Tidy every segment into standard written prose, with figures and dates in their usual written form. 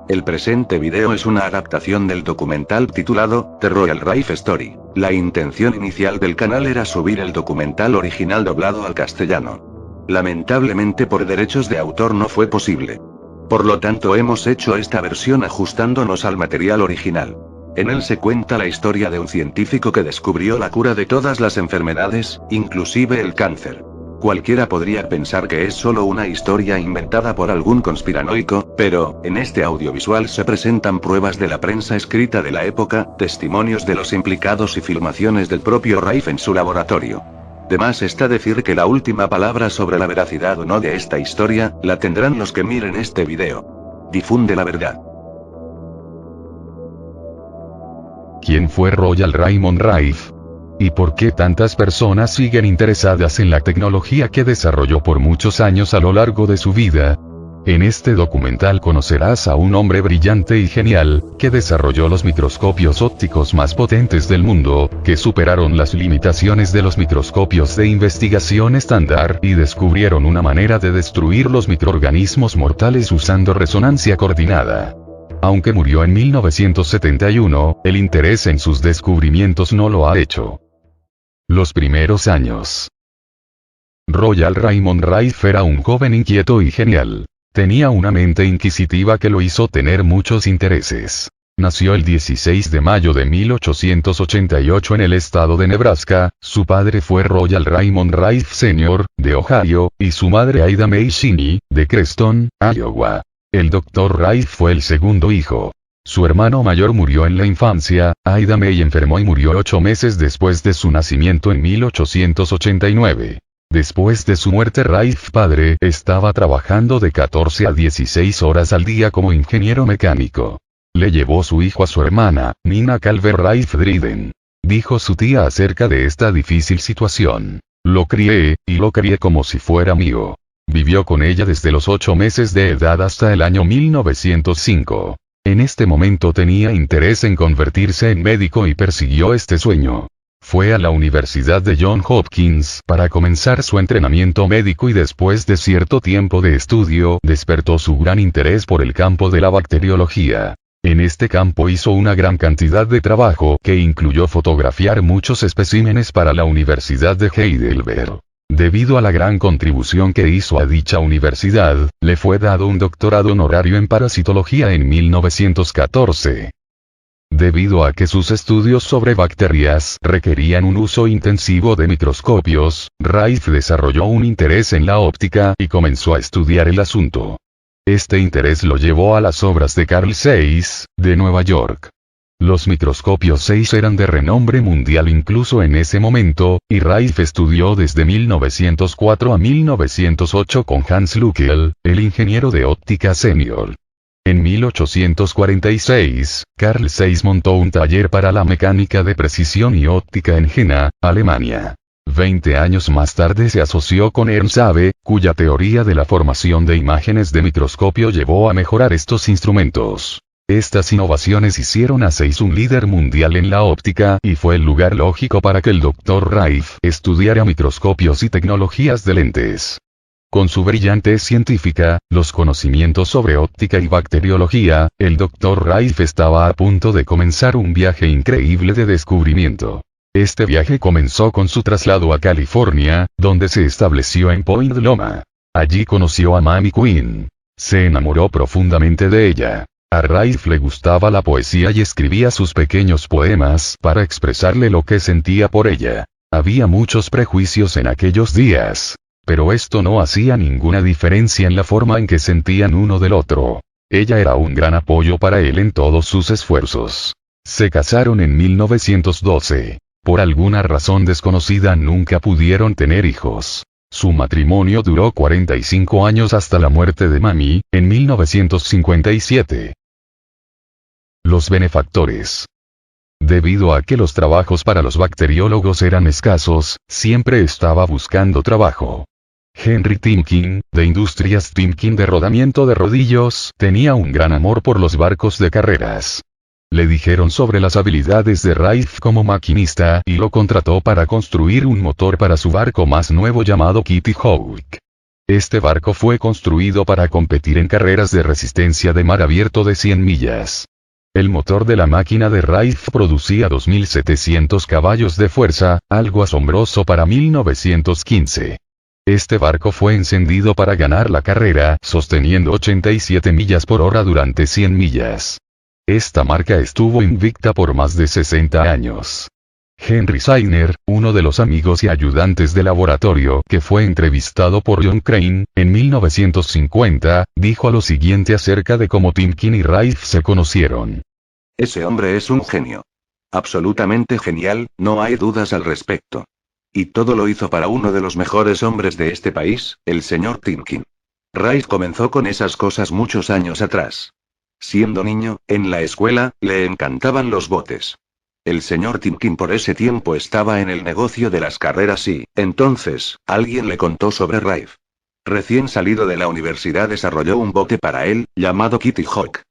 El presente video es una adaptación del documental titulado The Royal Rife Story. La intención inicial del canal era subir el documental original doblado al castellano. Lamentablemente por derechos de autor no fue posible. Por lo tanto hemos hecho esta versión ajustándonos al material original. En él se cuenta la historia de un científico que descubrió la cura de todas las enfermedades, inclusive el cáncer. Cualquiera podría pensar que es solo una historia inventada por algún conspiranoico, pero, en este audiovisual se presentan pruebas de la prensa escrita de la época, testimonios de los implicados y filmaciones del propio Rife en su laboratorio. De más está decir que la última palabra sobre la veracidad o no de esta historia, la tendrán los que miren este video. Difunde la verdad. ¿Quién fue Royal Raymond Rife? ¿Y por qué tantas personas siguen interesadas en la tecnología que desarrolló por muchos años a lo largo de su vida? En este documental conocerás a un hombre brillante y genial, que desarrolló los microscopios ópticos más potentes del mundo, que superaron las limitaciones de los microscopios de investigación estándar y descubrieron una manera de destruir los microorganismos mortales usando resonancia coordinada. Aunque murió en 1971, el interés en sus descubrimientos no lo ha hecho. Los primeros años. Royal Raymond Rife era un joven inquieto y genial. Tenía una mente inquisitiva que lo hizo tener muchos intereses. Nació el 16 de mayo de 1888 en el estado de Nebraska, su padre fue Royal Raymond Rife Sr., de Ohio, y su madre Ida May Shinney, de Creston, Iowa. El Dr. Rife fue el segundo hijo. Su hermano mayor murió en la infancia, Ida May enfermó y murió 8 meses después de su nacimiento en 1889. Después de su muerte Rife padre estaba trabajando de 14 a 16 horas al día como ingeniero mecánico. Le llevó su hijo a su hermana, Nina Calvert Rife Driden. Dijo su tía acerca de esta difícil situación. Lo crié como si fuera mío. Vivió con ella desde los 8 meses de edad hasta el año 1905. En este momento tenía interés en convertirse en médico y persiguió este sueño. Fue a la Universidad de Johns Hopkins para comenzar su entrenamiento médico y después de cierto tiempo de estudio despertó su gran interés por el campo de la bacteriología. En este campo hizo una gran cantidad de trabajo que incluyó fotografiar muchos especímenes para la Universidad de Heidelberg. Debido a la gran contribución que hizo a dicha universidad, le fue dado un doctorado honorario en parasitología en 1914. Debido a que sus estudios sobre bacterias requerían un uso intensivo de microscopios, Rife desarrolló un interés en la óptica y comenzó a estudiar el asunto. Este interés lo llevó a las obras de Carl Zeiss, de Nueva York. Los microscopios Zeiss eran de renombre mundial incluso en ese momento, y Rife estudió desde 1904 a 1908 con Hans Luckel, el ingeniero de óptica senior. En 1846, Carl Zeiss montó un taller para la mecánica de precisión y óptica en Jena, Alemania. 20 años más tarde se asoció con Ernst Abbe, cuya teoría de la formación de imágenes de microscopio llevó a mejorar estos instrumentos. Estas innovaciones hicieron a Zeiss un líder mundial en la óptica y fue el lugar lógico para que el Dr. Rife estudiara microscopios y tecnologías de lentes. Con su brillantez científica, los conocimientos sobre óptica y bacteriología, el Dr. Rife estaba a punto de comenzar un viaje increíble de descubrimiento. Este viaje comenzó con su traslado a California, donde se estableció en Point Loma. Allí conoció a Mamie Quinn. Se enamoró profundamente de ella. A Rife le gustaba la poesía y escribía sus pequeños poemas para expresarle lo que sentía por ella. Había muchos prejuicios en aquellos días. Pero esto no hacía ninguna diferencia en la forma en que sentían uno del otro. Ella era un gran apoyo para él en todos sus esfuerzos. Se casaron en 1912. Por alguna razón desconocida nunca pudieron tener hijos. Su matrimonio duró 45 años hasta la muerte de Mamie, en 1957. Los benefactores. Debido a que los trabajos para los bacteriólogos eran escasos, siempre estaba buscando trabajo. Henry Timken, de Industrias Timken de rodamiento de rodillos, tenía un gran amor por los barcos de carreras. Le dijeron sobre las habilidades de Rife como maquinista y lo contrató para construir un motor para su barco más nuevo llamado Kitty Hawk. Este barco fue construido para competir en carreras de resistencia de mar abierto de 100 millas. El motor de la máquina de Rife producía 2.700 caballos de fuerza, algo asombroso para 1915. Este barco fue encendido para ganar la carrera, sosteniendo 87 millas por hora durante 100 millas. Esta marca estuvo invicta por más de 60 años. Henry Sainer, uno de los amigos y ayudantes de laboratorio que fue entrevistado por John Crane, en 1950, dijo lo siguiente acerca de cómo Timkin y Rife se conocieron. Ese hombre es un genio. Absolutamente genial, no hay dudas al respecto. Y todo lo hizo para uno de los mejores hombres de este país, el señor Timkin. Rife comenzó con esas cosas muchos años atrás. Siendo niño, en la escuela, le encantaban los botes. El señor Timkin por ese tiempo estaba en el negocio de las carreras y, entonces, alguien le contó sobre Rife. Recién salido de la universidad desarrolló un bote para él, llamado Kitty Hawk.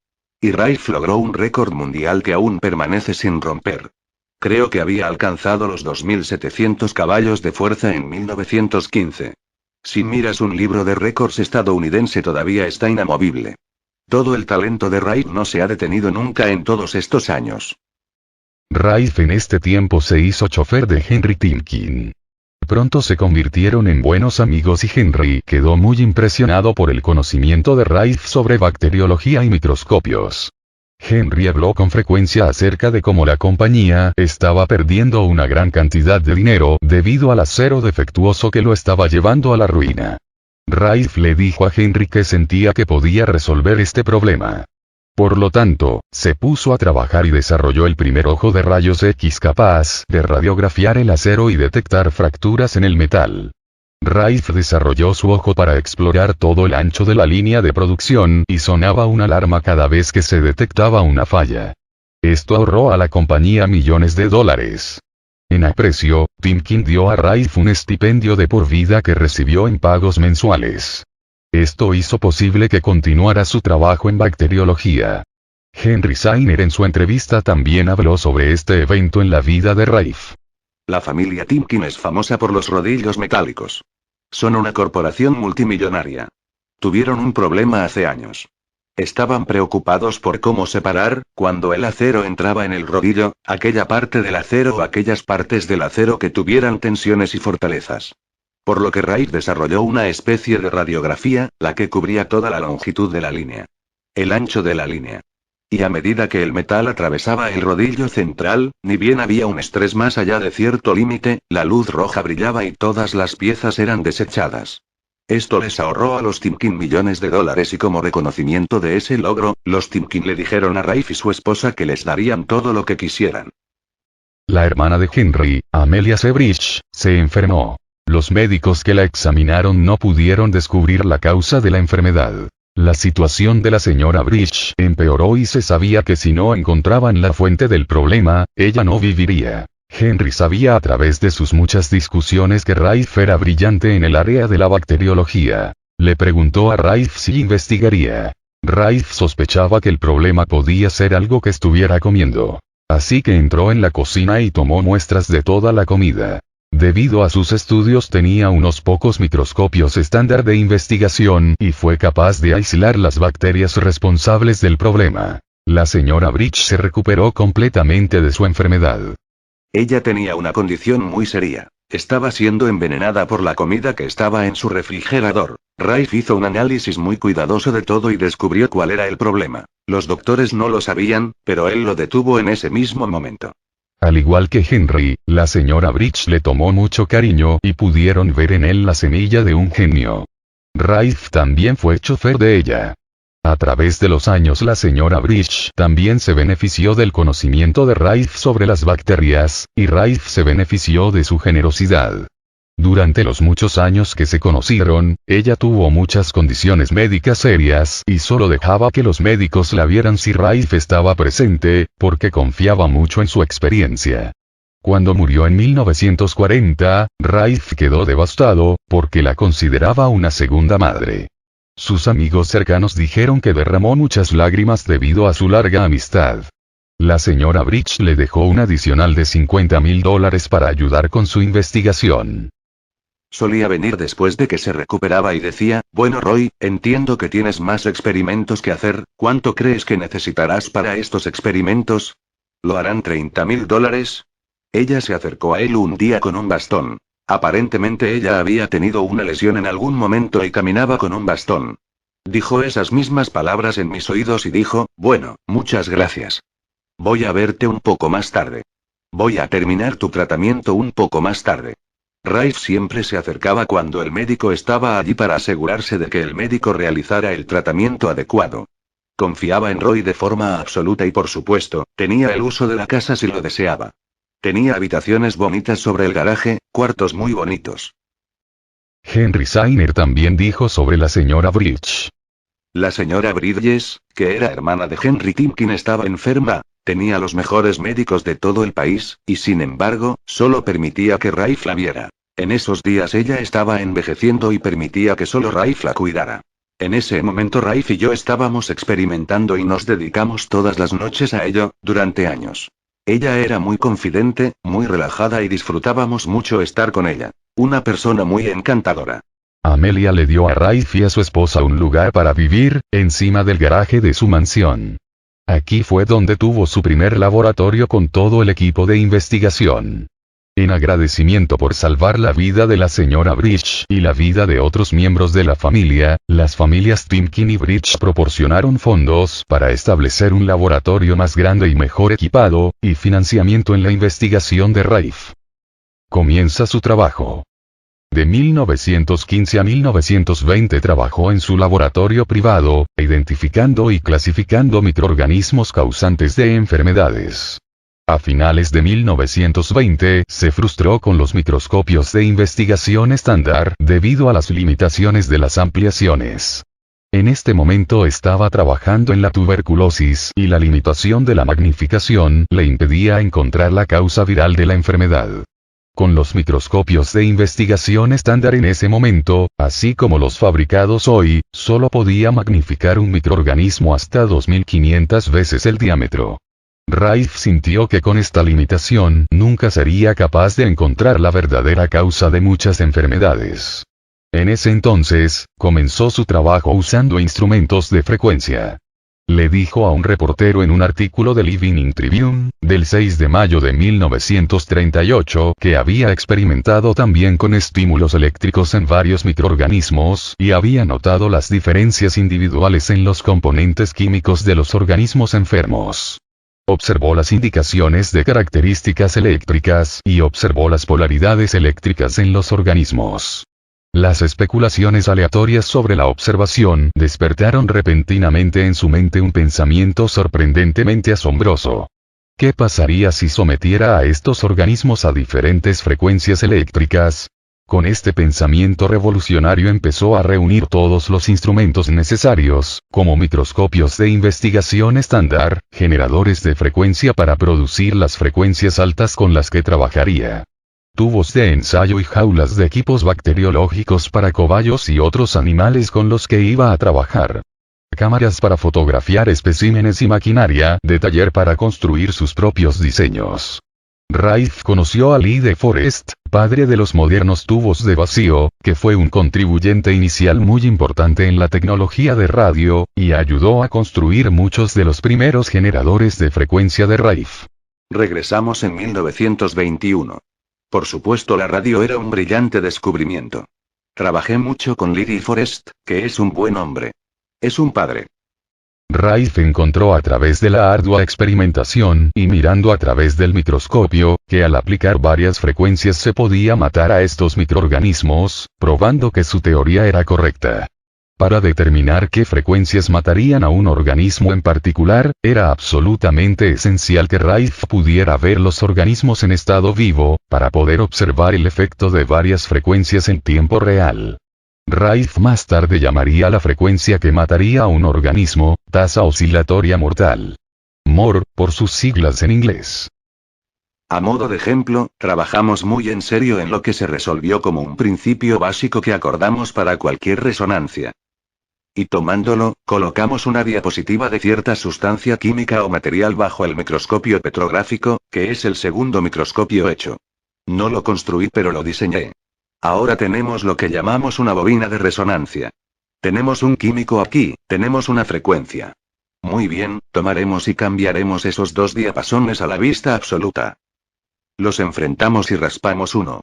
Y Rife logró un récord mundial que aún permanece sin romper. Creo que había alcanzado los 2.700 caballos de fuerza en 1915. Si miras un libro de récords estadounidense todavía está inamovible. Todo el talento de Rife no se ha detenido nunca en todos estos años. Rife en este tiempo se hizo chofer de Henry Timkin. Pronto se convirtieron en buenos amigos y Henry quedó muy impresionado por el conocimiento de Rife sobre bacteriología y microscopios. Henry habló con frecuencia acerca de cómo la compañía estaba perdiendo una gran cantidad de dinero debido al acero defectuoso que lo estaba llevando a la ruina. Rife le dijo a Henry que sentía que podía resolver este problema. Por lo tanto, se puso a trabajar y desarrolló el primer ojo de rayos X capaz de radiografiar el acero y detectar fracturas en el metal. Rife desarrolló su ojo para explorar todo el ancho de la línea de producción y sonaba una alarma cada vez que se detectaba una falla. Esto ahorró a la compañía millones de dólares. En aprecio, Timkin dio a Rife un estipendio de por vida que recibió en pagos mensuales. Esto hizo posible que continuara su trabajo en bacteriología. Henry Sainer en su entrevista también habló sobre este evento en la vida de Rife. La familia Timkin es famosa por los rodillos metálicos. Son una corporación multimillonaria. Tuvieron un problema hace años. Estaban preocupados por cómo separar, cuando el acero entraba en el rodillo, aquella parte del acero o aquellas partes del acero que tuvieran tensiones y fortalezas. Por lo que Rife desarrolló una especie de radiografía, la que cubría toda la longitud de la línea. El ancho de la línea. Y a medida que el metal atravesaba el rodillo central, ni bien había un estrés más allá de cierto límite, la luz roja brillaba y todas las piezas eran desechadas. Esto les ahorró a los Timkin millones de dólares y como reconocimiento de ese logro, los Timkin le dijeron a Rife y su esposa que les darían todo lo que quisieran. La hermana de Henry, Amelia Sebrich, se enfermó. Los médicos que la examinaron no pudieron descubrir la causa de la enfermedad. La situación de la señora Bridge empeoró y se sabía que si no encontraban la fuente del problema, ella no viviría. Henry sabía a través de sus muchas discusiones que Rife era brillante en el área de la bacteriología. Le preguntó a Rife si investigaría. Rife sospechaba que el problema podía ser algo que estuviera comiendo. Así que entró en la cocina y tomó muestras de toda la comida. Debido a sus estudios tenía unos pocos microscopios estándar de investigación y fue capaz de aislar las bacterias responsables del problema. La señora Bridge se recuperó completamente de su enfermedad. Ella tenía una condición muy seria. Estaba siendo envenenada por la comida que estaba en su refrigerador. Rife hizo un análisis muy cuidadoso de todo y descubrió cuál era el problema. Los doctores no lo sabían, pero él lo detuvo en ese mismo momento. Al igual que Henry, la señora Bridge le tomó mucho cariño y pudieron ver en él la semilla de un genio. Rife también fue chofer de ella. A través de los años la señora Bridge también se benefició del conocimiento de Rife sobre las bacterias, y Rife se benefició de su generosidad. Durante los muchos años que se conocieron, ella tuvo muchas condiciones médicas serias y solo dejaba que los médicos la vieran si Rife estaba presente, porque confiaba mucho en su experiencia. Cuando murió en 1940, Rife quedó devastado, porque la consideraba una segunda madre. Sus amigos cercanos dijeron que derramó muchas lágrimas debido a su larga amistad. La señora Bridge le dejó un adicional de $50,000 para ayudar con su investigación. Solía venir después de que se recuperaba y decía, bueno Roy, entiendo que tienes más experimentos que hacer, ¿cuánto crees que necesitarás para estos experimentos? ¿Lo harán $30.000? Ella se acercó a él un día con un bastón. Aparentemente ella había tenido una lesión en algún momento y caminaba con un bastón. Dijo esas mismas palabras en mis oídos y dijo, bueno, muchas gracias. Voy a verte un poco más tarde. Voy a terminar tu tratamiento un poco más tarde. Rafe siempre se acercaba cuando el médico estaba allí para asegurarse de que el médico realizara el tratamiento adecuado. Confiaba en Roy de forma absoluta y por supuesto, tenía el uso de la casa si lo deseaba. Tenía habitaciones bonitas sobre el garaje, cuartos muy bonitos. Henry Sainer también dijo sobre la señora Bridge. La señora Bridges, que era hermana de Henry Timkin, estaba enferma, tenía los mejores médicos de todo el país, y sin embargo, solo permitía que Rafe la viera. En esos días ella estaba envejeciendo y permitía que solo Rafe la cuidara. En ese momento Rafe y yo estábamos experimentando y nos dedicamos todas las noches a ello, durante años. Ella era muy confidente, muy relajada y disfrutábamos mucho estar con ella. Una persona muy encantadora. Amelia le dio a Rafe y a su esposa un lugar para vivir, encima del garaje de su mansión. Aquí fue donde tuvo su primer laboratorio con todo el equipo de investigación. En agradecimiento por salvar la vida de la señora Bridge y la vida de otros miembros de la familia, las familias Timkin y Bridge proporcionaron fondos para establecer un laboratorio más grande y mejor equipado, y financiamiento en la investigación de Rafe. Comienza su trabajo. De 1915 a 1920 trabajó en su laboratorio privado, identificando y clasificando microorganismos causantes de enfermedades. A finales de 1920, se frustró con los microscopios de investigación estándar debido a las limitaciones de las ampliaciones. En este momento estaba trabajando en la tuberculosis y la limitación de la magnificación le impedía encontrar la causa viral de la enfermedad. Con los microscopios de investigación estándar en ese momento, así como los fabricados hoy, solo podía magnificar un microorganismo hasta 2500 veces el diámetro. Rafe sintió que con esta limitación nunca sería capaz de encontrar la verdadera causa de muchas enfermedades. En ese entonces, comenzó su trabajo usando instrumentos de frecuencia. Le dijo a un reportero en un artículo del Evening Tribune, del 6 de mayo de 1938, que había experimentado también con estímulos eléctricos en varios microorganismos y había notado las diferencias individuales en los componentes químicos de los organismos enfermos. Observó las indicaciones de características eléctricas y observó las polaridades eléctricas en los organismos. Las especulaciones aleatorias sobre la observación despertaron repentinamente en su mente un pensamiento sorprendentemente asombroso. ¿Qué pasaría si sometiera a estos organismos a diferentes frecuencias eléctricas? Con este pensamiento revolucionario empezó a reunir todos los instrumentos necesarios, como microscopios de investigación estándar, generadores de frecuencia para producir las frecuencias altas con las que trabajaría, tubos de ensayo y jaulas de equipos bacteriológicos para cobayos y otros animales con los que iba a trabajar, cámaras para fotografiar especímenes y maquinaria de taller para construir sus propios diseños. Rafe conoció a Lee de Forest, padre de los modernos tubos de vacío, que fue un contribuyente inicial muy importante en la tecnología de radio, y ayudó a construir muchos de los primeros generadores de frecuencia de Rafe. Regresamos en 1921. Por supuesto, la radio era un brillante descubrimiento. Trabajé mucho con Lee de Forest, que es un buen hombre. Es un padre. Rafe encontró a través de la ardua experimentación y mirando a través del microscopio, que al aplicar varias frecuencias se podía matar a estos microorganismos, probando que su teoría era correcta. Para determinar qué frecuencias matarían a un organismo en particular, era absolutamente esencial que Rafe pudiera ver los organismos en estado vivo, para poder observar el efecto de varias frecuencias en tiempo real. Rafe más tarde llamaría a la frecuencia que mataría a un organismo, tasa oscilatoria mortal. MOR, por sus siglas en inglés. A modo de ejemplo, trabajamos muy en serio en lo que se resolvió como un principio básico que acordamos para cualquier resonancia. Y tomándolo, colocamos una diapositiva de cierta sustancia química o material bajo el microscopio petrográfico, que es el segundo microscopio hecho. No lo construí pero lo diseñé. Ahora tenemos lo que llamamos una bobina de resonancia. Tenemos un químico aquí, tenemos una frecuencia. Muy bien, tomaremos y cambiaremos esos dos diapasones a la vista absoluta. Los enfrentamos y raspamos uno.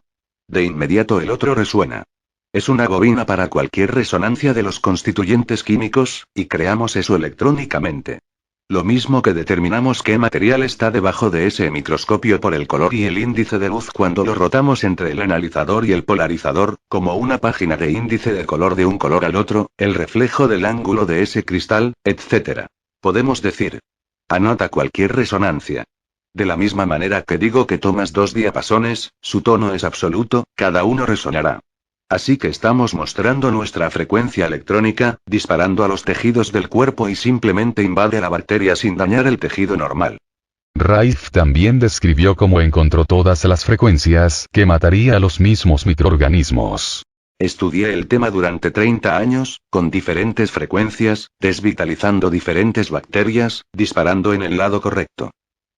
De inmediato el otro resuena. Es una bobina para cualquier resonancia de los constituyentes químicos, y creamos eso electrónicamente. Lo mismo que determinamos qué material está debajo de ese microscopio por el color y el índice de luz cuando lo rotamos entre el analizador y el polarizador, como una página de índice de color de un color al otro, el reflejo del ángulo de ese cristal, etc. Podemos decir. Anota cualquier resonancia. De la misma manera que digo que tomas dos diapasones, su tono es absoluto, cada uno resonará. Así que estamos mostrando nuestra frecuencia electrónica, disparando a los tejidos del cuerpo y simplemente invade a la bacteria sin dañar el tejido normal. Rife también describió cómo encontró todas las frecuencias que mataría a los mismos microorganismos. Estudié el tema durante 30 años, con diferentes frecuencias, desvitalizando diferentes bacterias, disparando en el lado correcto.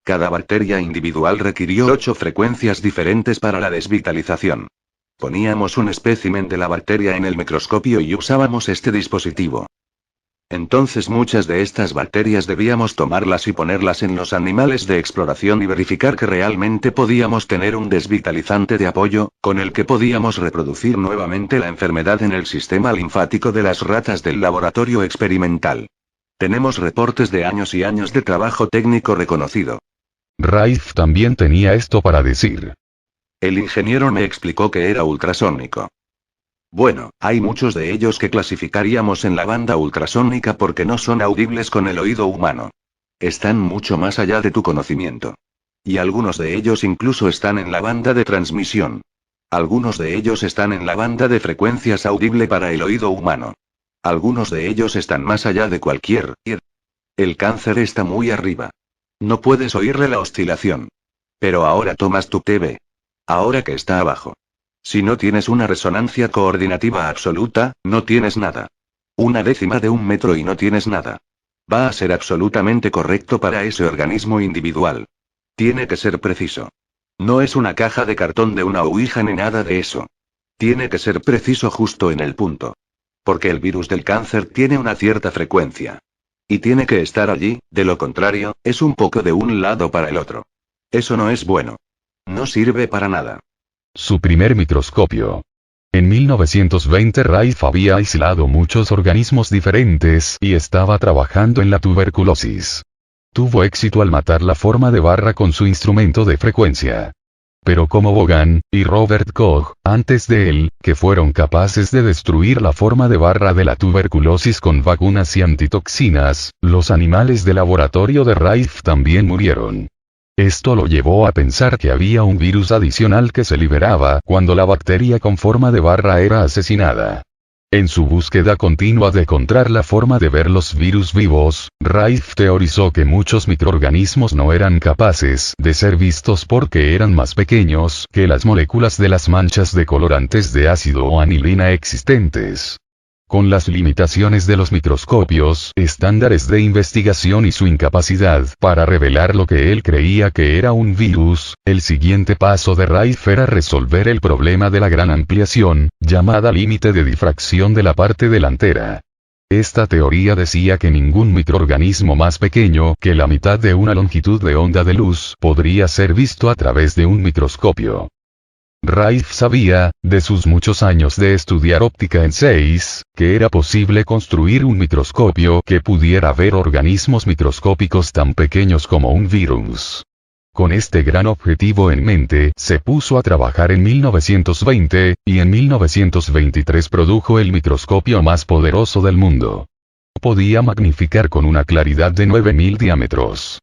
Cada bacteria individual requirió 8 frecuencias diferentes para la desvitalización. Poníamos un espécimen de la bacteria en el microscopio y usábamos este dispositivo. Entonces muchas de estas bacterias debíamos tomarlas y ponerlas en los animales de exploración y verificar que realmente podíamos tener un desvitalizante de apoyo, con el que podíamos reproducir nuevamente la enfermedad en el sistema linfático de las ratas del laboratorio experimental. Tenemos reportes de años y años de trabajo técnico reconocido. Rife también tenía esto para decir. El ingeniero me explicó que era ultrasónico. Bueno, hay muchos de ellos que clasificaríamos en la banda ultrasónica porque no son audibles con el oído humano. Están mucho más allá de tu conocimiento. Y algunos de ellos incluso están en la banda de transmisión. Algunos de ellos están en la banda de frecuencias audible para el oído humano. Algunos de ellos están más allá de cualquier. El cáncer está muy arriba. No puedes oírle la oscilación. Pero ahora tomas tu TV. Ahora que está abajo. Si no tienes una resonancia coordinativa absoluta, no tienes nada. Una décima de un metro y no tienes nada. Va a ser absolutamente correcto para ese organismo individual. Tiene que ser preciso. No es una caja de cartón de una ouija ni nada de eso. Tiene que ser preciso justo en el punto. Porque el virus del cáncer tiene una cierta frecuencia. Y tiene que estar allí, de lo contrario, es un poco de un lado para el otro. Eso no es bueno. No sirve para nada. Su primer microscopio. En 1920 Rife había aislado muchos organismos diferentes y estaba trabajando en la tuberculosis. Tuvo éxito al matar la forma de barra con su instrumento de frecuencia. Pero como Vaughan y Robert Koch, antes de él, que fueron capaces de destruir la forma de barra de la tuberculosis con vacunas y antitoxinas, los animales de laboratorio de Rife también murieron. Esto lo llevó a pensar que había un virus adicional que se liberaba cuando la bacteria con forma de barra era asesinada. En su búsqueda continua de encontrar la forma de ver los virus vivos, Rife teorizó que muchos microorganismos no eran capaces de ser vistos porque eran más pequeños que las moléculas de las manchas de colorantes de ácido o anilina existentes. Con las limitaciones de los microscopios estándares de investigación y su incapacidad para revelar lo que él creía que era un virus, el siguiente paso de Rife era resolver el problema de la gran ampliación, llamada límite de difracción de la parte delantera. Esta teoría decía que ningún microorganismo más pequeño que la mitad de una longitud de onda de luz podría ser visto a través de un microscopio. Rife sabía, de sus muchos años de estudiar óptica en SEIS, que era posible construir un microscopio que pudiera ver organismos microscópicos tan pequeños como un virus. Con este gran objetivo en mente, se puso a trabajar en 1920, y en 1923 produjo el microscopio más poderoso del mundo. Podía magnificar con una claridad de 9000 diámetros.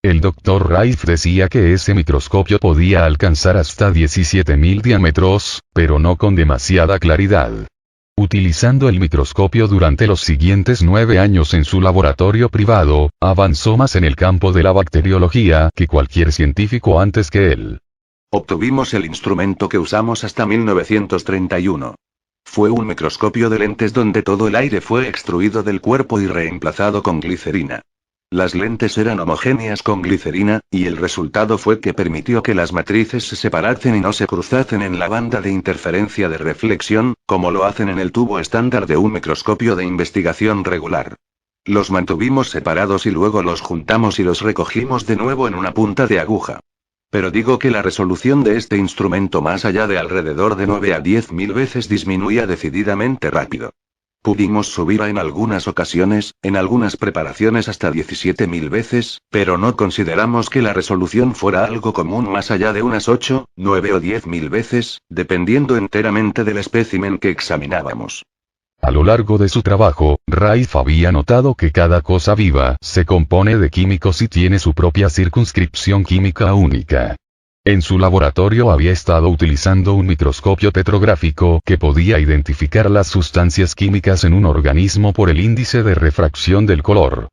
El Dr. Rife decía que ese microscopio podía alcanzar hasta 17.000 diámetros, pero no con demasiada claridad. Utilizando el microscopio durante los siguientes 9 años en su laboratorio privado, avanzó más en el campo de la bacteriología que cualquier científico antes que él. Obtuvimos el instrumento que usamos hasta 1931. Fue un microscopio de lentes donde todo el aire fue extruido del cuerpo y reemplazado con glicerina. Las lentes eran homogéneas con glicerina, y el resultado fue que permitió que las matrices se separasen y no se cruzasen en la banda de interferencia de reflexión, como lo hacen en el tubo estándar de un microscopio de investigación regular. Los mantuvimos separados y luego los juntamos y los recogimos de nuevo en una punta de aguja. Pero digo que la resolución de este instrumento más allá de alrededor de 9 a 10.000 veces disminuía decididamente rápido. Pudimos subir en algunas ocasiones, en algunas preparaciones hasta 17.000 veces, pero no consideramos que la resolución fuera algo común más allá de unas 8, 9 o 10.000 veces, dependiendo enteramente del espécimen que examinábamos. A lo largo de su trabajo, Rife había notado que cada cosa viva se compone de químicos y tiene su propia circunscripción química única. En su laboratorio había estado utilizando un microscopio petrográfico que podía identificar las sustancias químicas en un organismo por el índice de refracción del color.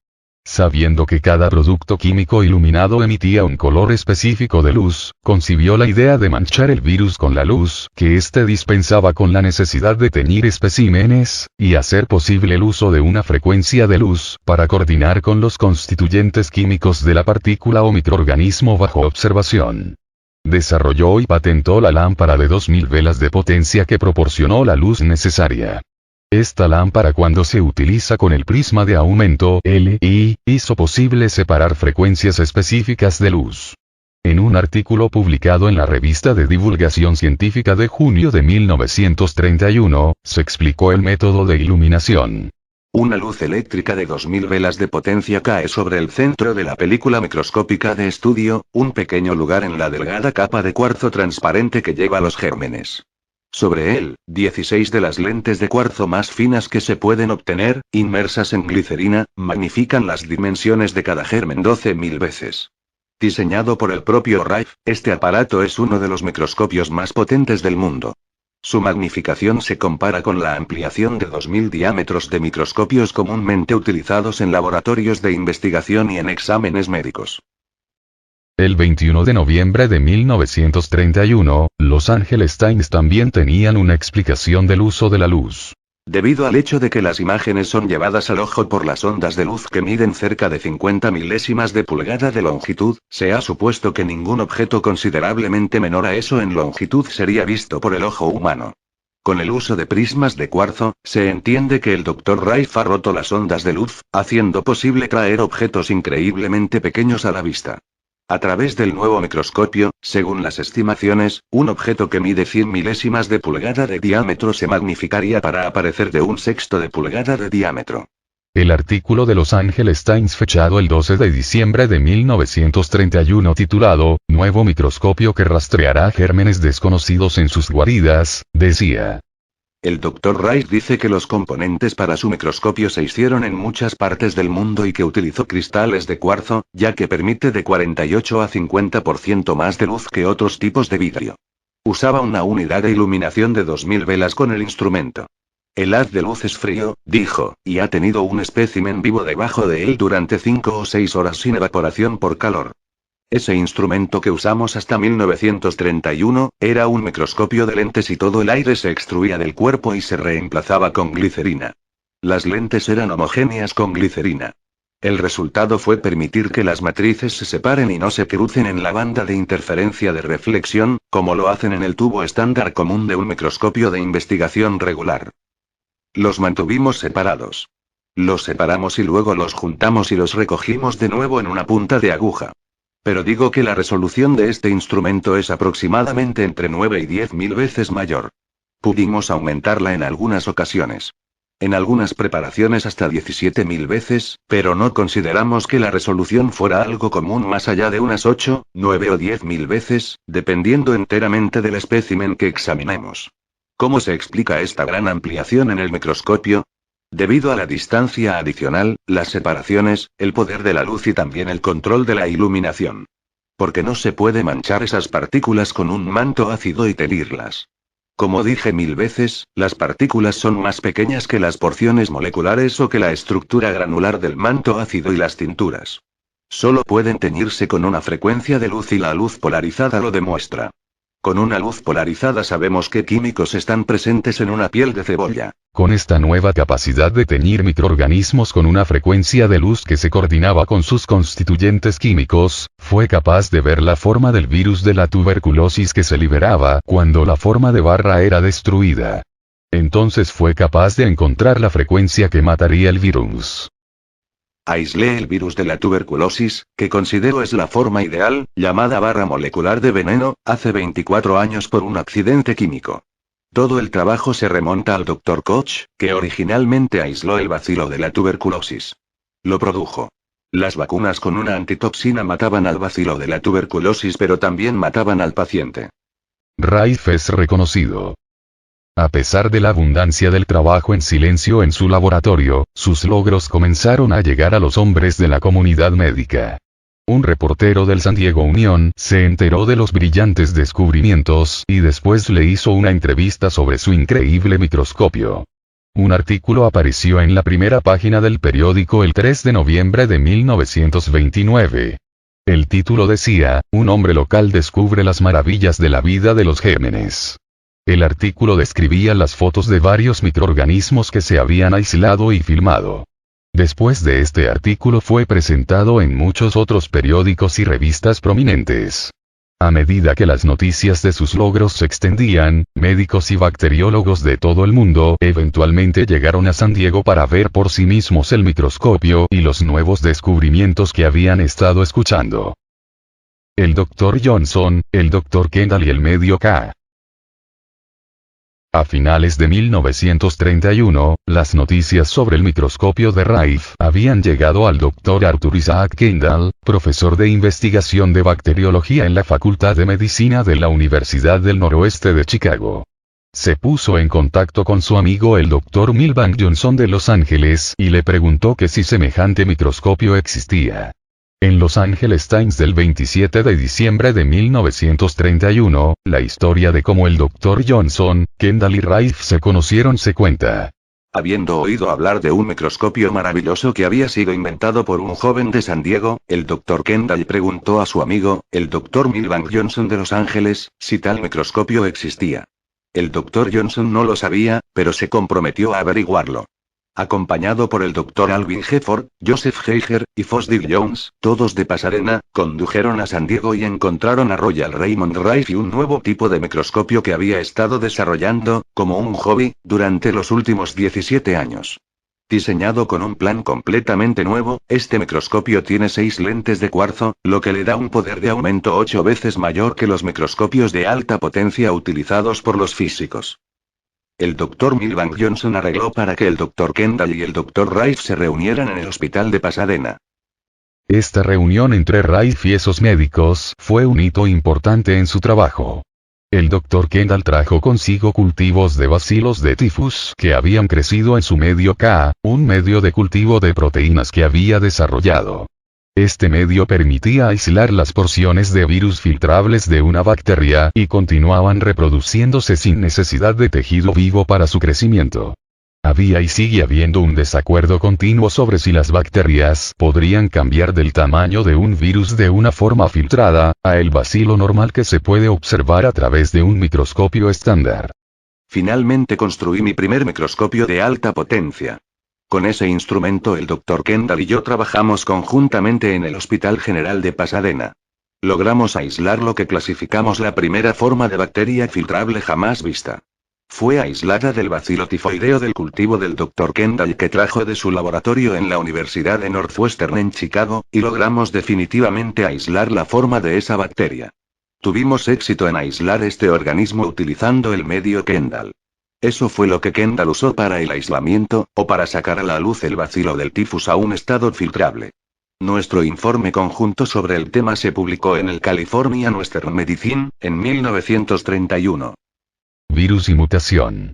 Sabiendo que cada producto químico iluminado emitía un color específico de luz, concibió la idea de manchar el virus con la luz que éste dispensaba con la necesidad de teñir especímenes, y hacer posible el uso de una frecuencia de luz para coordinar con los constituyentes químicos de la partícula o microorganismo bajo observación. Desarrolló y patentó la lámpara de 2000 velas de potencia que proporcionó la luz necesaria. Esta lámpara, cuando se utiliza con el prisma de aumento LI, hizo posible separar frecuencias específicas de luz. En un artículo publicado en la Revista de Divulgación Científica de junio de 1931, se explicó el método de iluminación. Una luz eléctrica de 2000 velas de potencia cae sobre el centro de la película microscópica de estudio, un pequeño lugar en la delgada capa de cuarzo transparente que lleva los gérmenes. Sobre él, 16 de las lentes de cuarzo más finas que se pueden obtener, inmersas en glicerina, magnifican las dimensiones de cada germen 12.000 veces. Diseñado por el propio Rife, este aparato es uno de los microscopios más potentes del mundo. Su magnificación se compara con la ampliación de 2000 diámetros de microscopios comúnmente utilizados en laboratorios de investigación y en exámenes médicos. El 21 de noviembre de 1931, Los Angeles Times también tenían una explicación del uso de la luz. Debido al hecho de que las imágenes son llevadas al ojo por las ondas de luz que miden cerca de 50 milésimas de pulgada de longitud, se ha supuesto que ningún objeto considerablemente menor a eso en longitud sería visto por el ojo humano. Con el uso de prismas de cuarzo, se entiende que el Dr. Rife ha roto las ondas de luz, haciendo posible traer objetos increíblemente pequeños a la vista. A través del nuevo microscopio, según las estimaciones, un objeto que mide 100 milésimas de pulgada de diámetro se magnificaría para aparecer de 1/6 de pulgada de diámetro. El artículo de Los Angeles Times fechado el 12 de diciembre de 1931 titulado, Nuevo microscopio que rastreará gérmenes desconocidos en sus guaridas, decía. El Dr. Rife dice que los componentes para su microscopio se hicieron en muchas partes del mundo y que utilizó cristales de cuarzo, ya que permite de 48 a 50% más de luz que otros tipos de vidrio. Usaba una unidad de iluminación de 2000 velas con el instrumento. El haz de luz es frío, dijo, y ha tenido un espécimen vivo debajo de él durante 5 o 6 horas sin evaporación por calor. Ese instrumento que usamos hasta 1931, era un microscopio de lentes y todo el aire se extruía del cuerpo y se reemplazaba con glicerina. Las lentes eran homogéneas con glicerina. El resultado fue permitir que las matrices se separen y no se crucen en la banda de interferencia de reflexión, como lo hacen en el tubo estándar común de un microscopio de investigación regular. Los mantuvimos separados. Los separamos y luego los juntamos y los recogimos de nuevo en una punta de aguja. Pero digo que la resolución de este instrumento es aproximadamente entre 9 y 10.000 veces mayor. Pudimos aumentarla en algunas ocasiones. En algunas preparaciones hasta 17.000 veces, pero no consideramos que la resolución fuera algo común más allá de unas 8, 9 o 10.000 veces, dependiendo enteramente del espécimen que examinemos. ¿Cómo se explica esta gran ampliación en el microscopio? Debido a la distancia adicional, las separaciones, el poder de la luz y también el control de la iluminación. Porque no se puede manchar esas partículas con un manto ácido y teñirlas. Como dije 1000 veces, las partículas son más pequeñas que las porciones moleculares o que la estructura granular del manto ácido y las tinturas. Solo pueden teñirse con una frecuencia de luz y la luz polarizada lo demuestra. Con una luz polarizada sabemos qué químicos están presentes en una piel de cebolla. Con esta nueva capacidad de teñir microorganismos con una frecuencia de luz que se coordinaba con sus constituyentes químicos, fue capaz de ver la forma del virus de la tuberculosis que se liberaba cuando la forma de barra era destruida. Entonces fue capaz de encontrar la frecuencia que mataría el virus. Aislé el virus de la tuberculosis, que considero es la forma ideal, llamada barra molecular de veneno, hace 24 años por un accidente químico. Todo el trabajo se remonta al Dr. Koch, que originalmente aisló el bacilo de la tuberculosis. Lo produjo. Las vacunas con una antitoxina mataban al bacilo de la tuberculosis, pero también mataban al paciente. Rife es reconocido. A pesar de la abundancia del trabajo en silencio en su laboratorio, sus logros comenzaron a llegar a los hombres de la comunidad médica. Un reportero del San Diego Union se enteró de los brillantes descubrimientos y después le hizo una entrevista sobre su increíble microscopio. Un artículo apareció en la primera página del periódico el 3 de noviembre de 1929. El título decía, "Un hombre local descubre las maravillas de la vida de los gérmenes". El artículo describía las fotos de varios microorganismos que se habían aislado y filmado. Después de este artículo fue presentado en muchos otros periódicos y revistas prominentes. A medida que las noticias de sus logros se extendían, médicos y bacteriólogos de todo el mundo eventualmente llegaron a San Diego para ver por sí mismos el microscopio y los nuevos descubrimientos que habían estado escuchando. El Dr. Johnson, el Dr. Kendall y el medio K. A finales de 1931, las noticias sobre el microscopio de Rife habían llegado al Dr. Arthur Isaac Kendall, profesor de investigación de bacteriología en la Facultad de Medicina de la Universidad del Noroeste de Chicago. Se puso en contacto con su amigo el Dr. Milbank Johnson de Los Ángeles y le preguntó que si semejante microscopio existía. En Los Angeles Times del 27 de diciembre de 1931, la historia de cómo el Dr. Johnson, Kendall y Rife se conocieron se cuenta. Habiendo oído hablar de un microscopio maravilloso que había sido inventado por un joven de San Diego, el Dr. Kendall preguntó a su amigo, el Dr. Milbank Johnson de Los Ángeles, si tal microscopio existía. El Dr. Johnson no lo sabía, pero se comprometió a averiguarlo. Acompañado por el Dr. Alvin Hefford, Joseph Heiger, y Fosdick Jones, todos de Pasadena, condujeron a San Diego y encontraron a Royal Raymond Rife y un nuevo tipo de microscopio que había estado desarrollando, como un hobby, durante los últimos 17 años. Diseñado con un plan completamente nuevo, este microscopio tiene 6 lentes de cuarzo, lo que le da un poder de aumento 8 veces mayor que los microscopios de alta potencia utilizados por los físicos. El Dr. Milbank Johnson arregló para que el Dr. Kendall y el Dr. Rife se reunieran en el hospital de Pasadena. Esta reunión entre Rife y esos médicos fue un hito importante en su trabajo. El Dr. Kendall trajo consigo cultivos de bacilos de tifus que habían crecido en su medio K, un medio de cultivo de proteínas que había desarrollado. Este medio permitía aislar las porciones de virus filtrables de una bacteria y continuaban reproduciéndose sin necesidad de tejido vivo para su crecimiento. Había y sigue habiendo un desacuerdo continuo sobre si las bacterias podrían cambiar del tamaño de un virus de una forma filtrada a el bacilo normal que se puede observar a través de un microscopio estándar. Finalmente construí mi primer microscopio de alta potencia. Con ese instrumento el Dr. Kendall y yo trabajamos conjuntamente en el Hospital General de Pasadena. Logramos aislar lo que clasificamos la primera forma de bacteria filtrable jamás vista. Fue aislada del bacilo tifoideo del cultivo del Dr. Kendall que trajo de su laboratorio en la Universidad de Northwestern en Chicago, y logramos definitivamente aislar la forma de esa bacteria. Tuvimos éxito en aislar este organismo utilizando el medio Kendall. Eso fue lo que Kendall usó para el aislamiento, o para sacar a la luz el bacilo del tifus a un estado filtrable. Nuestro informe conjunto sobre el tema se publicó en el California Western Medicine, en 1931. Virus y mutación.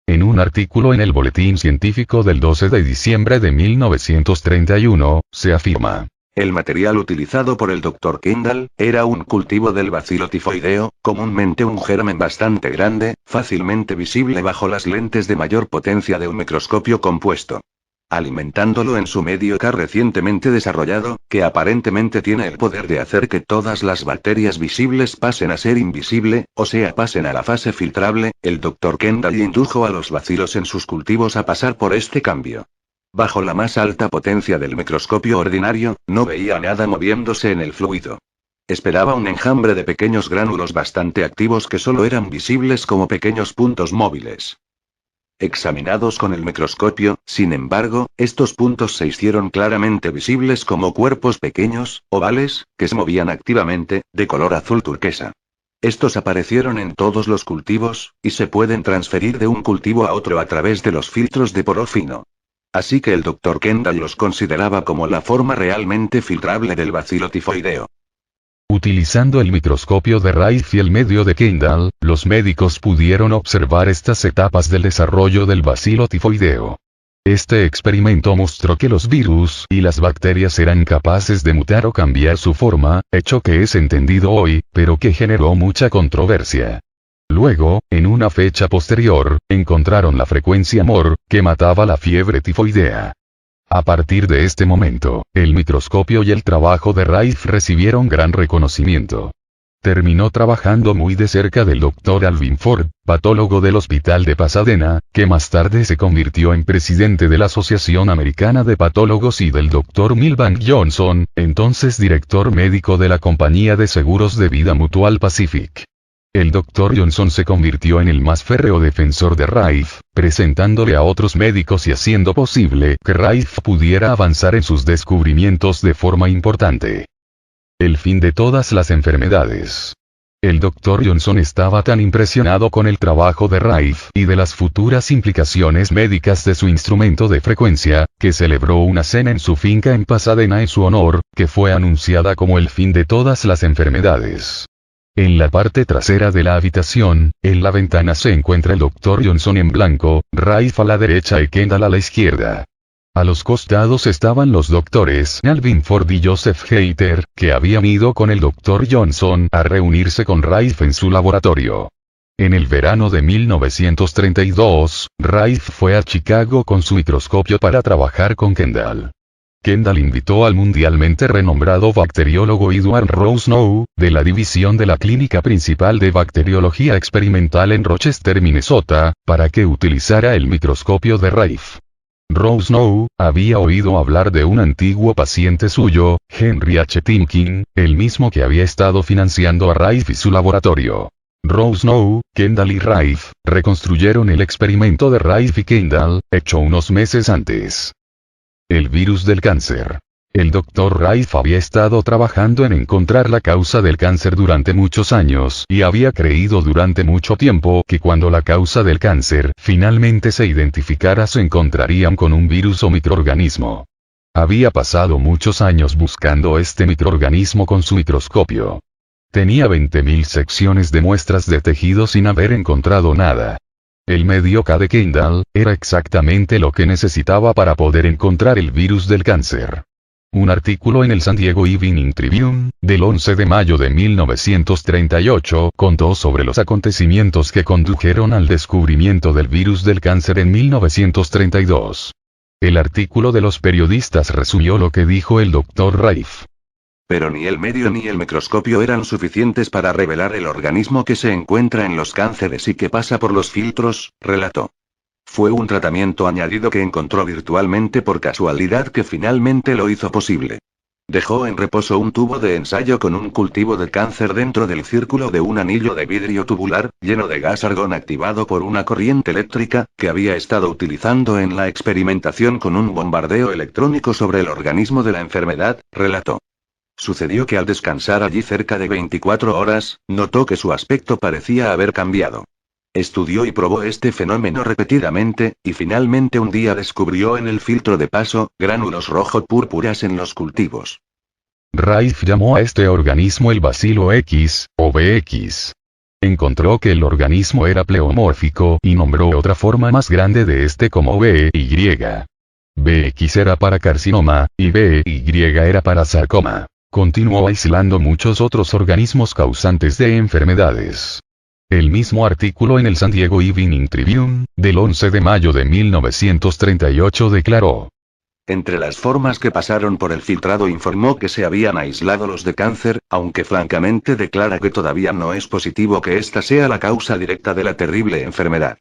En un artículo en el Boletín Científico del 12 de diciembre de 1931, se afirma: el material utilizado por el Dr. Kendall era un cultivo del bacilo tifoideo, comúnmente un germen bastante grande, fácilmente visible bajo las lentes de mayor potencia de un microscopio compuesto. alimentándolo en su medio K recientemente desarrollado, que aparentemente tiene el poder de hacer que todas las bacterias visibles pasen a ser invisible, o sea, pasen a la fase filtrable. El Dr. Kendall indujo a los bacilos en sus cultivos a pasar por este cambio. Bajo la más alta potencia del microscopio ordinario, no veía nada moviéndose en el fluido. Esperaba un enjambre de pequeños gránulos bastante activos que solo eran visibles como pequeños puntos móviles. Examinados con el microscopio, sin embargo, estos puntos se hicieron claramente visibles como cuerpos pequeños, ovales, que se movían activamente, de color azul turquesa. Estos aparecieron en todos los cultivos, y se pueden transferir de un cultivo a otro a través de los filtros de poro fino. Así que el Dr. Kendall los consideraba como la forma realmente filtrable del bacilo tifoideo. Utilizando el microscopio de Rife y el medio de Kendall, los médicos pudieron observar estas etapas del desarrollo del bacilo tifoideo. Este experimento mostró que los virus y las bacterias eran capaces de mutar o cambiar su forma, hecho que es entendido hoy, pero que generó mucha controversia. Luego, en una fecha posterior, encontraron la frecuencia MOR, que mataba la fiebre tifoidea. A partir de este momento, el microscopio y el trabajo de Rife recibieron gran reconocimiento. Terminó trabajando muy de cerca del Dr. Alvin Ford, patólogo del Hospital de Pasadena, que más tarde se convirtió en presidente de la Asociación Americana de Patólogos, y del Dr. Milbank Johnson, entonces director médico de la compañía de seguros de vida Mutual Pacific. El Dr. Johnson se convirtió en el más férreo defensor de Rife, presentándole a otros médicos y haciendo posible que Rife pudiera avanzar en sus descubrimientos de forma importante. El fin de todas las enfermedades. El Dr. Johnson estaba tan impresionado con el trabajo de Rife y de las futuras implicaciones médicas de su instrumento de frecuencia, que celebró una cena en su finca en Pasadena en su honor, que fue anunciada como el fin de todas las enfermedades. En la parte trasera de la habitación, en la ventana se encuentra el Dr. Johnson en blanco, Rife a la derecha y Kendall a la izquierda. A los costados estaban los doctores Alvin Ford y Joseph Hayter, que habían ido con el Dr. Johnson a reunirse con Rife en su laboratorio. En el verano de 1932, Rife fue a Chicago con su microscopio para trabajar con Kendall. Kendall invitó al mundialmente renombrado bacteriólogo Edward Rousnow, de la división de la Clínica Principal de Bacteriología Experimental en Rochester, Minnesota, para que utilizara el microscopio de Rife. Rousnow había oído hablar de un antiguo paciente suyo, Henry H. Timken, el mismo que había estado financiando a Rife y su laboratorio. Rousnow, Kendall y Rife reconstruyeron el experimento de Rife y Kendall, hecho unos meses antes. El virus del cáncer. El Dr. Rife había estado trabajando en encontrar la causa del cáncer durante muchos años y había creído durante mucho tiempo que cuando la causa del cáncer finalmente se identificara se encontrarían con un virus o microorganismo. Había pasado muchos años buscando este microorganismo con su microscopio. Tenía 20.000 secciones de muestras de tejido sin haber encontrado nada. El medio K de Kendall era exactamente lo que necesitaba para poder encontrar el virus del cáncer. Un artículo en el San Diego Evening Tribune, del 11 de mayo de 1938, contó sobre los acontecimientos que condujeron al descubrimiento del virus del cáncer en 1932. El artículo de los periodistas resumió lo que dijo el Dr. Rife. Pero ni el medio ni el microscopio eran suficientes para revelar el organismo que se encuentra en los cánceres y que pasa por los filtros, relató. Fue un tratamiento añadido que encontró virtualmente por casualidad que finalmente lo hizo posible. Dejó en reposo un tubo de ensayo con un cultivo de cáncer dentro del círculo de un anillo de vidrio tubular, lleno de gas argón activado por una corriente eléctrica, que había estado utilizando en la experimentación con un bombardeo electrónico sobre el organismo de la enfermedad, relató. Sucedió que al descansar allí cerca de 24 horas, notó que su aspecto parecía haber cambiado. Estudió y probó este fenómeno repetidamente, y finalmente un día descubrió en el filtro de paso, gránulos rojo-púrpuras en los cultivos. Rife llamó a este organismo el bacilo X, o BX. Encontró que el organismo era pleomórfico y nombró otra forma más grande de este como BY. BX era para carcinoma, y BY era para sarcoma. Continuó aislando muchos otros organismos causantes de enfermedades. El mismo artículo en el San Diego Evening Tribune, del 11 de mayo de 1938 declaró. Entre las formas que pasaron por el filtrado informó que se habían aislado los de cáncer, aunque francamente declara que todavía no es positivo que esta sea la causa directa de la terrible enfermedad.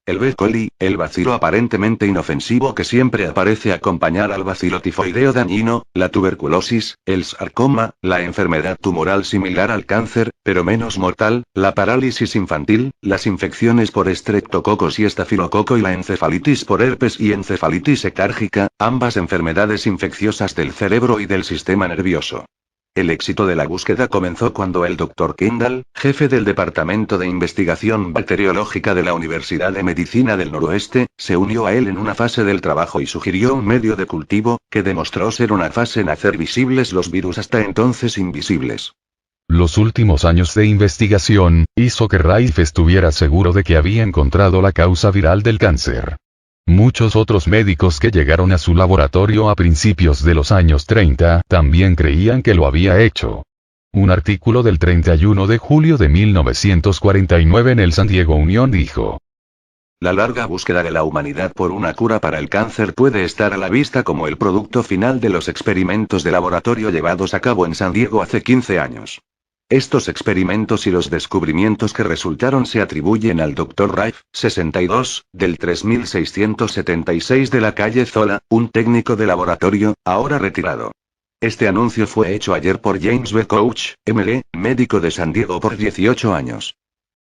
El B. coli, el bacilo aparentemente inofensivo que siempre aparece acompañar al bacilo tifoideo dañino, la tuberculosis, el sarcoma, la enfermedad tumoral similar al cáncer, pero menos mortal, la parálisis infantil, las infecciones por estreptococos y estafilococo y la encefalitis por herpes y encefalitis ectárgica, ambas enfermedades infecciosas del cerebro y del sistema nervioso. El éxito de la búsqueda comenzó cuando el Dr. Kendall, jefe del Departamento de Investigación Bacteriológica de la Universidad de Medicina del Noroeste, se unió a él en una fase del trabajo y sugirió un medio de cultivo, que demostró ser una fase en hacer visibles los virus hasta entonces invisibles. Los últimos años de investigación hizo que Rife estuviera seguro de que había encontrado la causa viral del cáncer. Muchos otros médicos que llegaron a su laboratorio a principios de los años 30 también creían que lo había hecho. Un artículo del 31 de julio de 1949 en el San Diego Union dijo: La larga búsqueda de la humanidad por una cura para el cáncer puede estar a la vista como el producto final de los experimentos de laboratorio llevados a cabo en San Diego hace 15 años. Estos experimentos y los descubrimientos que resultaron se atribuyen al Dr. Rife, 62, del 3676 de la calle Zola, un técnico de laboratorio, ahora retirado. Este anuncio fue hecho ayer por James B. Couch, MD, médico de San Diego por 18 años.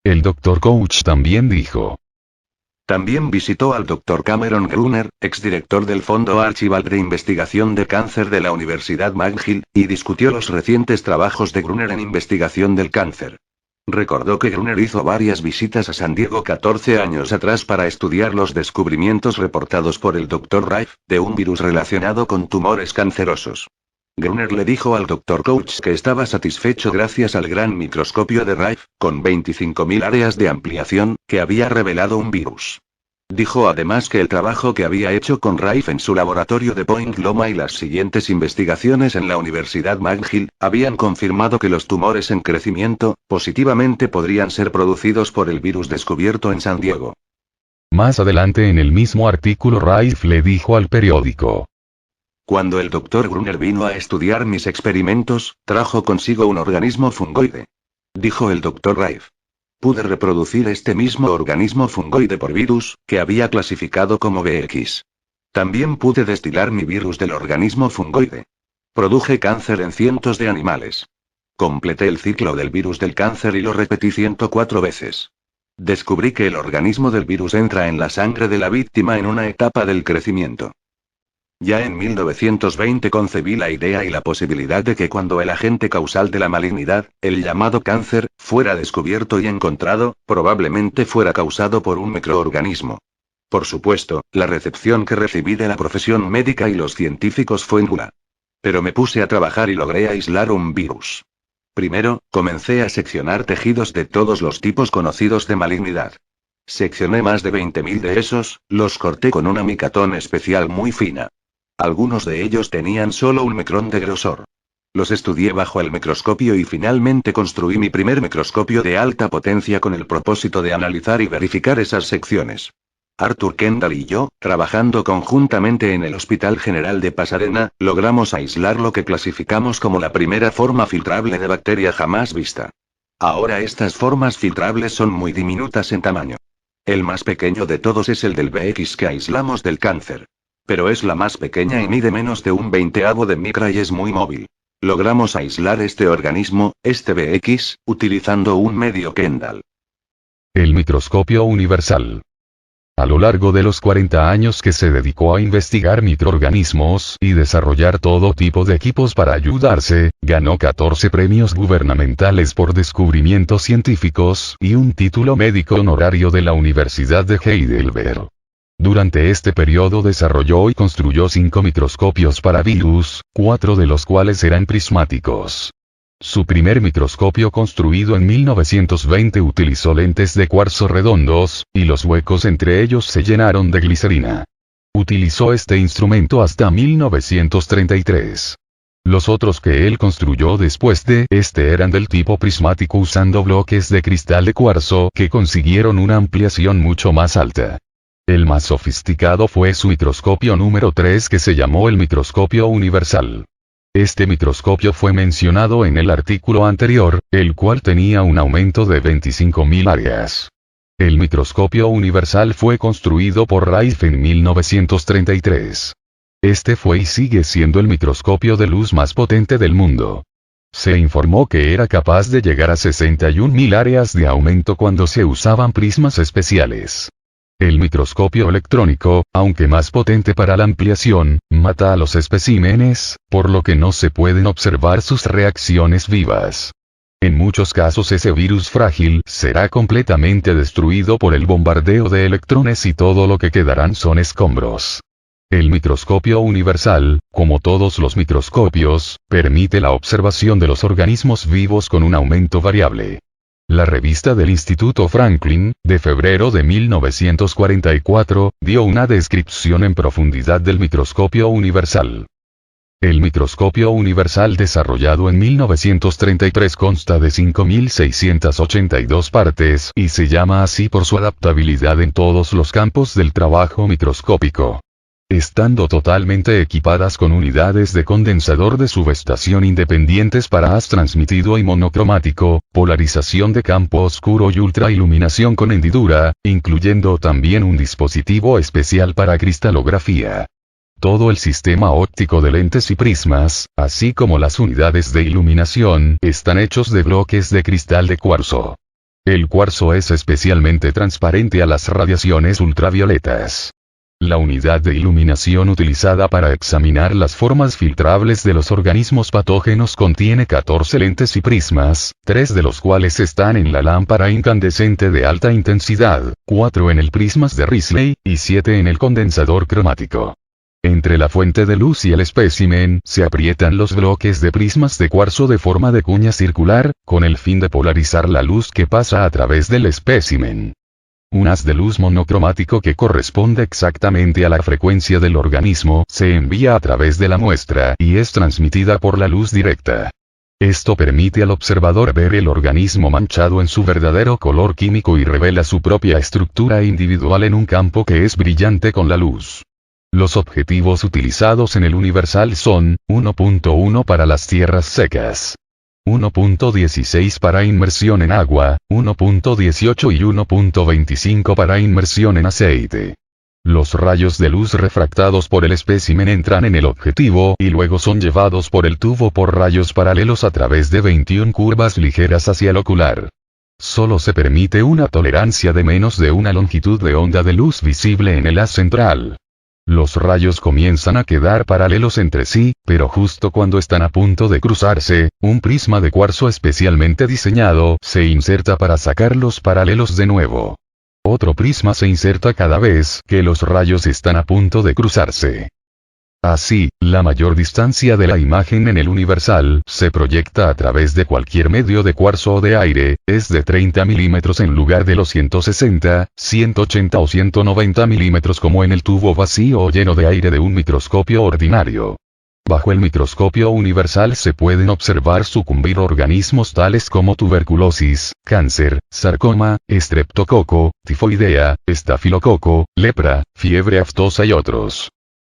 El Dr. Couch también dijo: También visitó al Dr. Cameron Gruner, exdirector del Fondo Archival de Investigación de Cáncer de la Universidad McGill, y discutió los recientes trabajos de Gruner en investigación del cáncer. Recordó que Gruner hizo varias visitas a San Diego 14 años atrás para estudiar los descubrimientos reportados por el Dr. Rife, de un virus relacionado con tumores cancerosos. Gruner le dijo al Dr. Couch que estaba satisfecho gracias al gran microscopio de Rife, con 25.000 áreas de ampliación, que había revelado un virus. Dijo además que el trabajo que había hecho con Rife en su laboratorio de Point Loma y las siguientes investigaciones en la Universidad McGill, habían confirmado que los tumores en crecimiento, positivamente podrían ser producidos por el virus descubierto en San Diego. Más adelante en el mismo artículo Rife le dijo al periódico: Cuando el Dr. Gruner vino a estudiar mis experimentos, trajo consigo un organismo fungoide. Dijo el Dr. Rife. Pude reproducir este mismo organismo fungoide por virus, que había clasificado como BX. También pude destilar mi virus del organismo fungoide. Produje cáncer en cientos de animales. Completé el ciclo del virus del cáncer y lo repetí 104 veces. Descubrí que el organismo del virus entra en la sangre de la víctima en una etapa del crecimiento. Ya en 1920 concebí la idea y la posibilidad de que cuando el agente causal de la malignidad, el llamado cáncer, fuera descubierto y encontrado, probablemente fuera causado por un microorganismo. Por supuesto, la recepción que recibí de la profesión médica y los científicos fue nula. Pero me puse a trabajar y logré aislar un virus. Primero, comencé a seccionar tejidos de todos los tipos conocidos de malignidad. Seccioné más de 20.000 de esos, los corté con una micatón especial muy fina. Algunos de ellos tenían solo un micrón de grosor. Los estudié bajo el microscopio y finalmente construí mi primer microscopio de alta potencia con el propósito de analizar y verificar esas secciones. Arthur Kendall y yo, trabajando conjuntamente en el Hospital General de Pasadena, logramos aislar lo que clasificamos como la primera forma filtrable de bacteria jamás vista. Ahora estas formas filtrables son muy diminutas en tamaño. El más pequeño de todos es el del BX que aislamos del cáncer. Pero es la más pequeña y mide menos de un 1/20 de micra y es muy móvil. Logramos aislar este organismo, este BX, utilizando un medio Kendall. El microscopio universal. A lo largo de los 40 años que se dedicó a investigar microorganismos y desarrollar todo tipo de equipos para ayudarse, ganó 14 premios gubernamentales por descubrimientos científicos y un título médico honorario de la Universidad de Heidelberg. Durante este periodo desarrolló y construyó 5 microscopios para virus, 4 de los cuales eran prismáticos. Su primer microscopio construido en 1920 utilizó lentes de cuarzo redondos, y los huecos entre ellos se llenaron de glicerina. Utilizó este instrumento hasta 1933. Los otros que él construyó después de este eran del tipo prismático usando bloques de cristal de cuarzo que consiguieron una ampliación mucho más alta. El más sofisticado fue su microscopio número 3, que se llamó el microscopio universal. Este microscopio fue mencionado en el artículo anterior, el cual tenía un aumento de 25.000 áreas. El microscopio universal fue construido por Rife en 1933. Este fue y sigue siendo el microscopio de luz más potente del mundo. Se informó que era capaz de llegar a 61.000 áreas de aumento cuando se usaban prismas especiales. El microscopio electrónico, aunque más potente para la ampliación, mata a los especímenes, por lo que no se pueden observar sus reacciones vivas. En muchos casos ese virus frágil será completamente destruido por el bombardeo de electrones y todo lo que quedarán son escombros. El microscopio universal, como todos los microscopios, permite la observación de los organismos vivos con un aumento variable. La revista del Instituto Franklin, de febrero de 1944, dio una descripción en profundidad del microscopio universal. El microscopio universal desarrollado en 1933 consta de 5.682 partes y se llama así por su adaptabilidad en todos los campos del trabajo microscópico. Estando totalmente equipadas con unidades de condensador de subestación independientes para haz transmitido y monocromático, polarización de campo oscuro y ultrailuminación con hendidura, incluyendo también un dispositivo especial para cristalografía. Todo el sistema óptico de lentes y prismas, así como las unidades de iluminación, están hechos de bloques de cristal de cuarzo. El cuarzo es especialmente transparente a las radiaciones ultravioletas. La unidad de iluminación utilizada para examinar las formas filtrables de los organismos patógenos contiene 14 lentes y prismas, 3 de los cuales están en la lámpara incandescente de alta intensidad, 4 en el prismas de Risley, y 7 en el condensador cromático. Entre la fuente de luz y el espécimen se aprietan los bloques de prismas de cuarzo de forma de cuña circular, con el fin de polarizar la luz que pasa a través del espécimen. Un haz de luz monocromático que corresponde exactamente a la frecuencia del organismo se envía a través de la muestra y es transmitida por la luz directa. Esto permite al observador ver el organismo manchado en su verdadero color químico y revela su propia estructura individual en un campo que es brillante con la luz. Los objetivos utilizados en el universal son, 1.1 para las tierras secas, 1.16 para inmersión en agua, 1.18 y 1.25 para inmersión en aceite. Los rayos de luz refractados por el espécimen entran en el objetivo y luego son llevados por el tubo por rayos paralelos a través de 21 curvas ligeras hacia el ocular. Solo se permite una tolerancia de menos de una longitud de onda de luz visible en el haz central. Los rayos comienzan a quedar paralelos entre sí, pero justo cuando están a punto de cruzarse, un prisma de cuarzo especialmente diseñado se inserta para sacarlos paralelos de nuevo. Otro prisma se inserta cada vez que los rayos están a punto de cruzarse. Así, la mayor distancia de la imagen en el universal se proyecta a través de cualquier medio de cuarzo o de aire, es de 30 milímetros en lugar de los 160, 180 o 190 milímetros como en el tubo vacío o lleno de aire de un microscopio ordinario. Bajo el microscopio universal se pueden observar sucumbir organismos tales como tuberculosis, cáncer, sarcoma, estreptococo, tifoidea, estafilococo, lepra, fiebre aftosa y otros.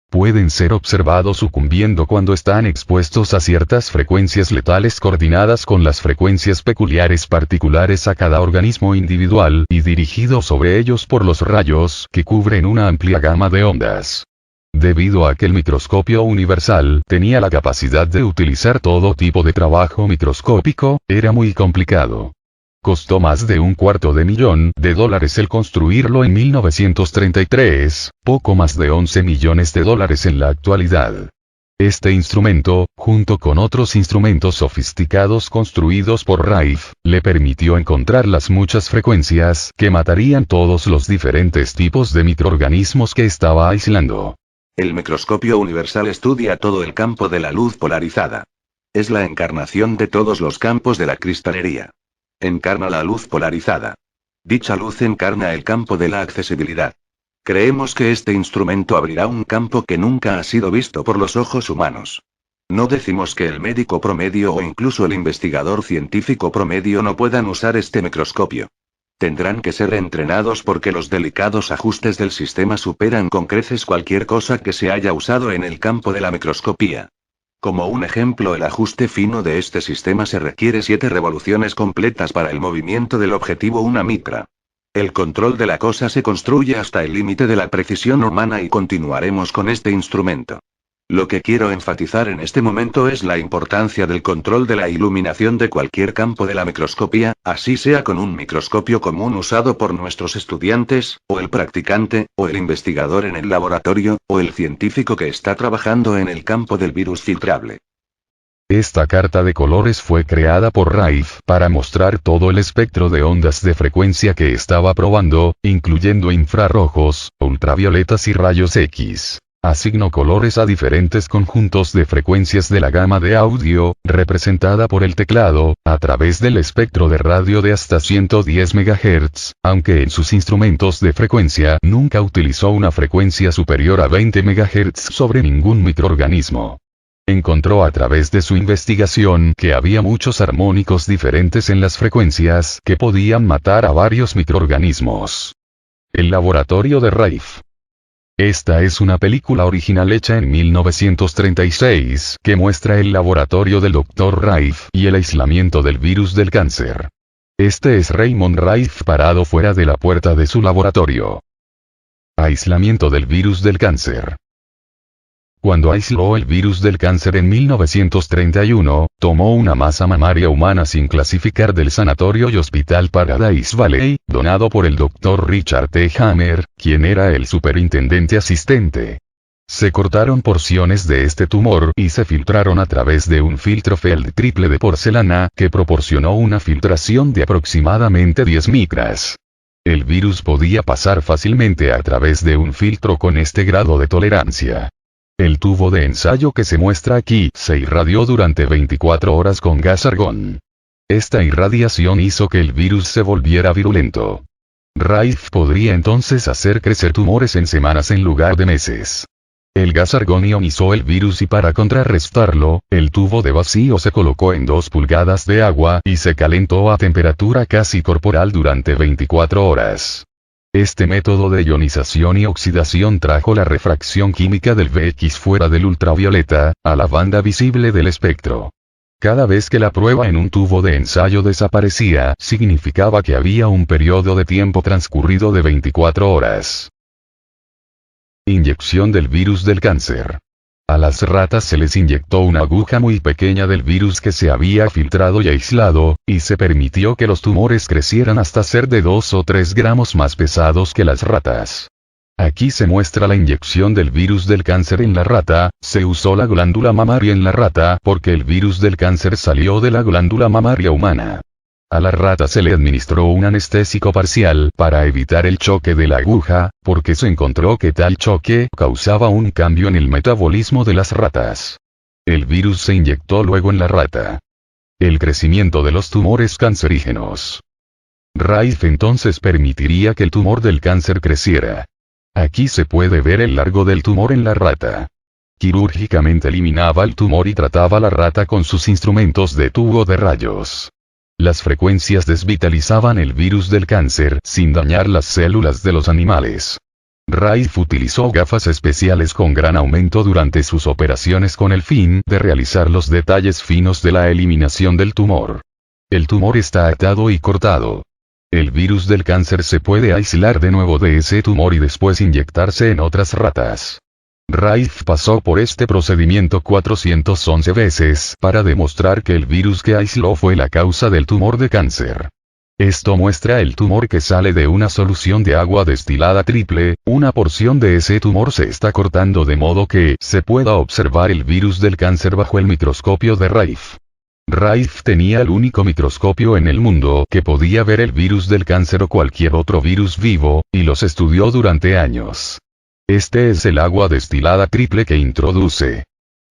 Pueden ser observados sucumbiendo cuando están expuestos a ciertas frecuencias letales coordinadas con las frecuencias peculiares particulares a cada organismo individual y dirigidos sobre ellos por los rayos que cubren una amplia gama de ondas. Debido a que el microscopio universal tenía la capacidad de utilizar todo tipo de trabajo microscópico, era muy complicado. Costó más de $250,000 el construirlo en 1933, poco más de $11 millones en la actualidad. Este instrumento, junto con otros instrumentos sofisticados construidos por Rife, le permitió encontrar las muchas frecuencias que matarían todos los diferentes tipos de microorganismos que estaba aislando. El microscopio universal estudia todo el campo de la luz polarizada. Es la encarnación de todos los campos de la cristalería. Encarna la luz polarizada. Dicha luz encarna el campo de la accesibilidad. Creemos que este instrumento abrirá un campo que nunca ha sido visto por los ojos humanos. No decimos que el médico promedio o incluso el investigador científico promedio no puedan usar este microscopio. Tendrán que ser entrenados porque los delicados ajustes del sistema superan con creces cualquier cosa que se haya usado en el campo de la microscopía. Como un ejemplo, el ajuste fino de este sistema se requiere 7 revoluciones completas para el movimiento del objetivo una micra. El control de la cosa se construye hasta el límite de la precisión humana y continuaremos con este instrumento. Lo que quiero enfatizar en este momento es la importancia del control de la iluminación de cualquier campo de la microscopía, así sea con un microscopio común usado por nuestros estudiantes, o el practicante, o el investigador en el laboratorio, o el científico que está trabajando en el campo del virus filtrable. Esta carta de colores fue creada por Rife para mostrar todo el espectro de ondas de frecuencia que estaba probando, incluyendo infrarrojos, ultravioletas y rayos X. Asignó colores a diferentes conjuntos de frecuencias de la gama de audio, representada por el teclado, a través del espectro de radio de hasta 110 MHz, aunque en sus instrumentos de frecuencia nunca utilizó una frecuencia superior a 20 MHz sobre ningún microorganismo. Encontró a través de su investigación que había muchos armónicos diferentes en las frecuencias que podían matar a varios microorganismos. El laboratorio de Rife. Esta es una película original hecha en 1936 que muestra el laboratorio del Dr. Rife y el aislamiento del virus del cáncer. Este es Raymond Rife parado fuera de la puerta de su laboratorio. Aislamiento del virus del cáncer. Cuando aisló el virus del cáncer en 1931, tomó una masa mamaria humana sin clasificar del sanatorio y hospital Paradise Valley, donado por el Dr. Richard T. Hammer, quien era el superintendente asistente. Se cortaron porciones de este tumor y se filtraron a través de un filtro Feld triple de porcelana que proporcionó una filtración de aproximadamente 10 micras. El virus podía pasar fácilmente a través de un filtro con este grado de tolerancia. El tubo de ensayo que se muestra aquí se irradió durante 24 horas con gas argón. Esta irradiación hizo que el virus se volviera virulento. Rife podría entonces hacer crecer tumores en semanas en lugar de meses. El gas argón ionizó el virus y para contrarrestarlo, el tubo de vacío se colocó en 2 pulgadas de agua y se calentó a temperatura casi corporal durante 24 horas. Este método de ionización y oxidación trajo la refracción química del VX fuera del ultravioleta, a la banda visible del espectro. Cada vez que la prueba en un tubo de ensayo desaparecía, significaba que había un periodo de tiempo transcurrido de 24 horas. Inyección del virus del cáncer. A las ratas se les inyectó una aguja muy pequeña del virus que se había filtrado y aislado, y se permitió que los tumores crecieran hasta ser de 2 o 3 gramos más pesados que las ratas. Aquí se muestra la inyección del virus del cáncer en la rata. Se usó la glándula mamaria en la rata porque el virus del cáncer salió de la glándula mamaria humana. A la rata se le administró un anestésico parcial para evitar el choque de la aguja, porque se encontró que tal choque causaba un cambio en el metabolismo de las ratas. El virus se inyectó luego en la rata. El crecimiento de los tumores cancerígenos. Rife entonces permitiría que el tumor del cáncer creciera. Aquí se puede ver el largo del tumor en la rata. Quirúrgicamente eliminaba el tumor y trataba a la rata con sus instrumentos de tubo de rayos. Las frecuencias desvitalizaban el virus del cáncer sin dañar las células de los animales. Rife utilizó gafas especiales con gran aumento durante sus operaciones con el fin de realizar los detalles finos de la eliminación del tumor. El tumor está atado y cortado. El virus del cáncer se puede aislar de nuevo de ese tumor y después inyectarse en otras ratas. Rife pasó por este procedimiento 411 veces para demostrar que el virus que aisló fue la causa del tumor de cáncer. Esto muestra el tumor que sale de una solución de agua destilada triple. Una porción de ese tumor se está cortando de modo que se pueda observar el virus del cáncer bajo el microscopio de Rife. Rife tenía el único microscopio en el mundo que podía ver el virus del cáncer o cualquier otro virus vivo, y los estudió durante años. Este es el agua destilada triple que introduce.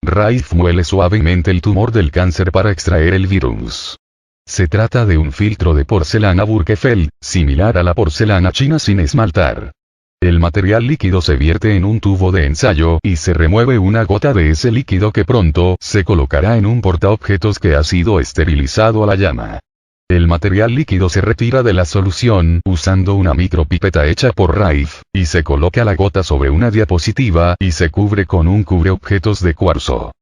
Rife muele suavemente el tumor del cáncer para extraer el virus. Se trata de un filtro de porcelana Birkefeld, similar a la porcelana china sin esmaltar. El material líquido se vierte en un tubo de ensayo y se remueve una gota de ese líquido que pronto se colocará en un portaobjetos que ha sido esterilizado a la llama. El material líquido se retira de la solución usando una micropipeta hecha por Raif, y se coloca la gota sobre una diapositiva y se cubre con un cubreobjetos de cuarzo.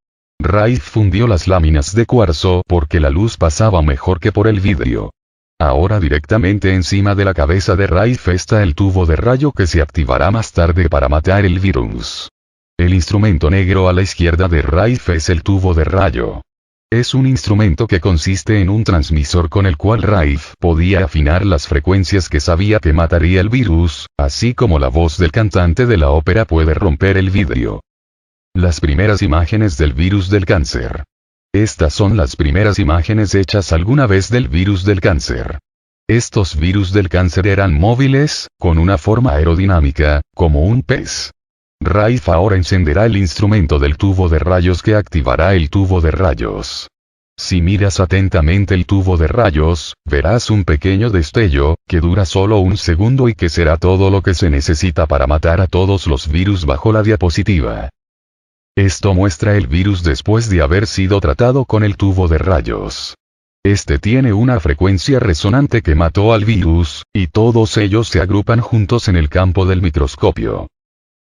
Raif fundió las láminas de cuarzo porque la luz pasaba mejor que por el vidrio. Ahora directamente encima de la cabeza de Raif está el tubo de rayo que se activará más tarde para matar el virus. El instrumento negro a la izquierda de Raif es el tubo de rayo. Es un instrumento que consiste en un transmisor con el cual Raif podía afinar las frecuencias que sabía que mataría el virus, así como la voz del cantante de la ópera puede romper el vidrio. Las primeras imágenes del virus del cáncer. Estas son las primeras imágenes hechas alguna vez del virus del cáncer. Estos virus del cáncer eran móviles, con una forma aerodinámica, como un pez. Raif ahora encenderá el instrumento del tubo de rayos que activará el tubo de rayos. Si miras atentamente el tubo de rayos, verás un pequeño destello, que dura solo un segundo y que será todo lo que se necesita para matar a todos los virus bajo la diapositiva. Esto muestra el virus después de haber sido tratado con el tubo de rayos. Este tiene una frecuencia resonante que mató al virus, y todos ellos se agrupan juntos en el campo del microscopio.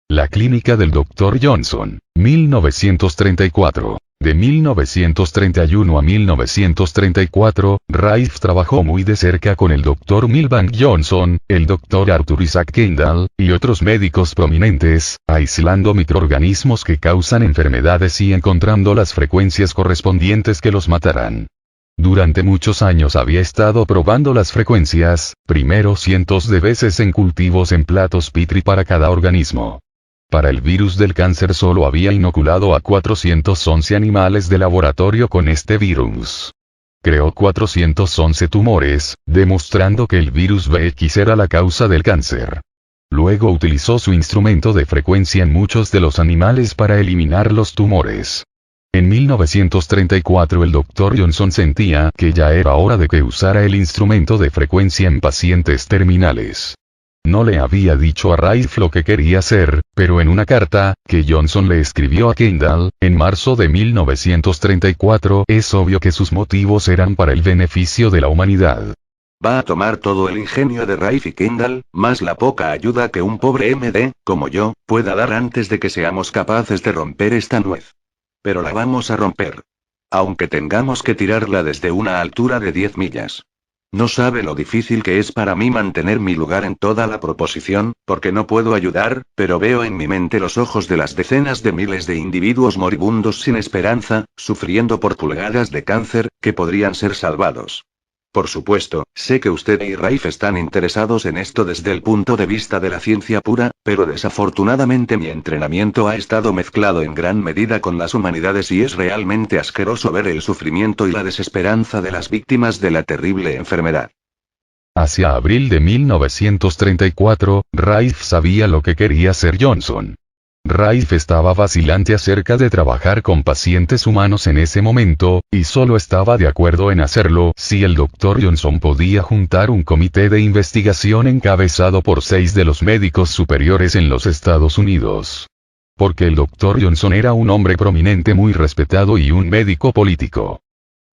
La clínica del Dr. Johnson, 1934. De 1931 a 1934, Raif trabajó muy de cerca con el Dr. Milbank Johnson, el Dr. Arthur Isaac Kendall, y otros médicos prominentes, aislando microorganismos que causan enfermedades y encontrando las frecuencias correspondientes que los matarán. Durante muchos años había estado probando las frecuencias, primero cientos de veces en cultivos en platos Petri para cada organismo. Para el virus del cáncer solo había inoculado a 411 animales de laboratorio con este virus. Creó 411 tumores, demostrando que el virus VX era la causa del cáncer. Luego utilizó su instrumento de frecuencia en muchos de los animales para eliminar los tumores. En 1934 el Dr. Johnson sentía que ya era hora de que usara el instrumento de frecuencia en pacientes terminales. No le había dicho a Raif lo que quería hacer, pero en una carta, que Johnson le escribió a Kendall, en marzo de 1934, es obvio que sus motivos eran para el beneficio de la humanidad. Va a tomar todo el ingenio de Raif y Kendall, más la poca ayuda que un pobre MD, como yo, pueda dar antes de que seamos capaces de romper esta nuez. Pero la vamos a romper. Aunque tengamos que tirarla desde una altura de 10 millas. No sabe lo difícil que es para mí mantener mi lugar en toda la proposición, porque no puedo ayudar, pero veo en mi mente los ojos de las decenas de miles de individuos moribundos sin esperanza, sufriendo por pulgadas de cáncer, que podrían ser salvados. Por supuesto, sé que usted y Raif están interesados en esto desde el punto de vista de la ciencia pura, pero desafortunadamente mi entrenamiento ha estado mezclado en gran medida con las humanidades y es realmente asqueroso ver el sufrimiento y la desesperanza de las víctimas de la terrible enfermedad. Hacia abril de 1934, Raif sabía lo que quería hacer Johnson. Raif estaba vacilante acerca de trabajar con pacientes humanos en ese momento, y solo estaba de acuerdo en hacerlo si el Dr. Johnson podía juntar un comité de investigación encabezado por 6 de los médicos superiores en los Estados Unidos. Porque el Dr. Johnson era un hombre prominente muy respetado y un médico político.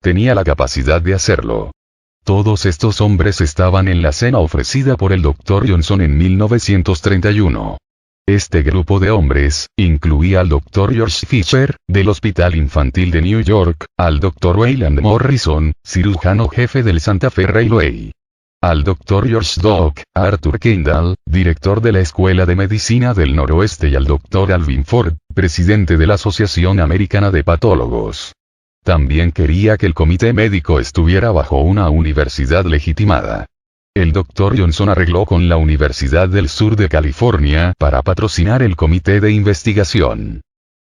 Tenía la capacidad de hacerlo. Todos estos hombres estaban en la cena ofrecida por el Dr. Johnson en 1931. Este grupo de hombres, incluía al Dr. George Fisher, del Hospital Infantil de New York, al Dr. Wayland Morrison, cirujano jefe del Santa Fe Railway. Al Dr. George Dock, a Arthur Kendall, director de la Escuela de Medicina del Noroeste y al Dr. Alvin Ford, presidente de la Asociación Americana de Patólogos. También quería que el comité médico estuviera bajo una universidad legitimada. El Dr. Johnson arregló con la Universidad del Sur de California para patrocinar el comité de investigación.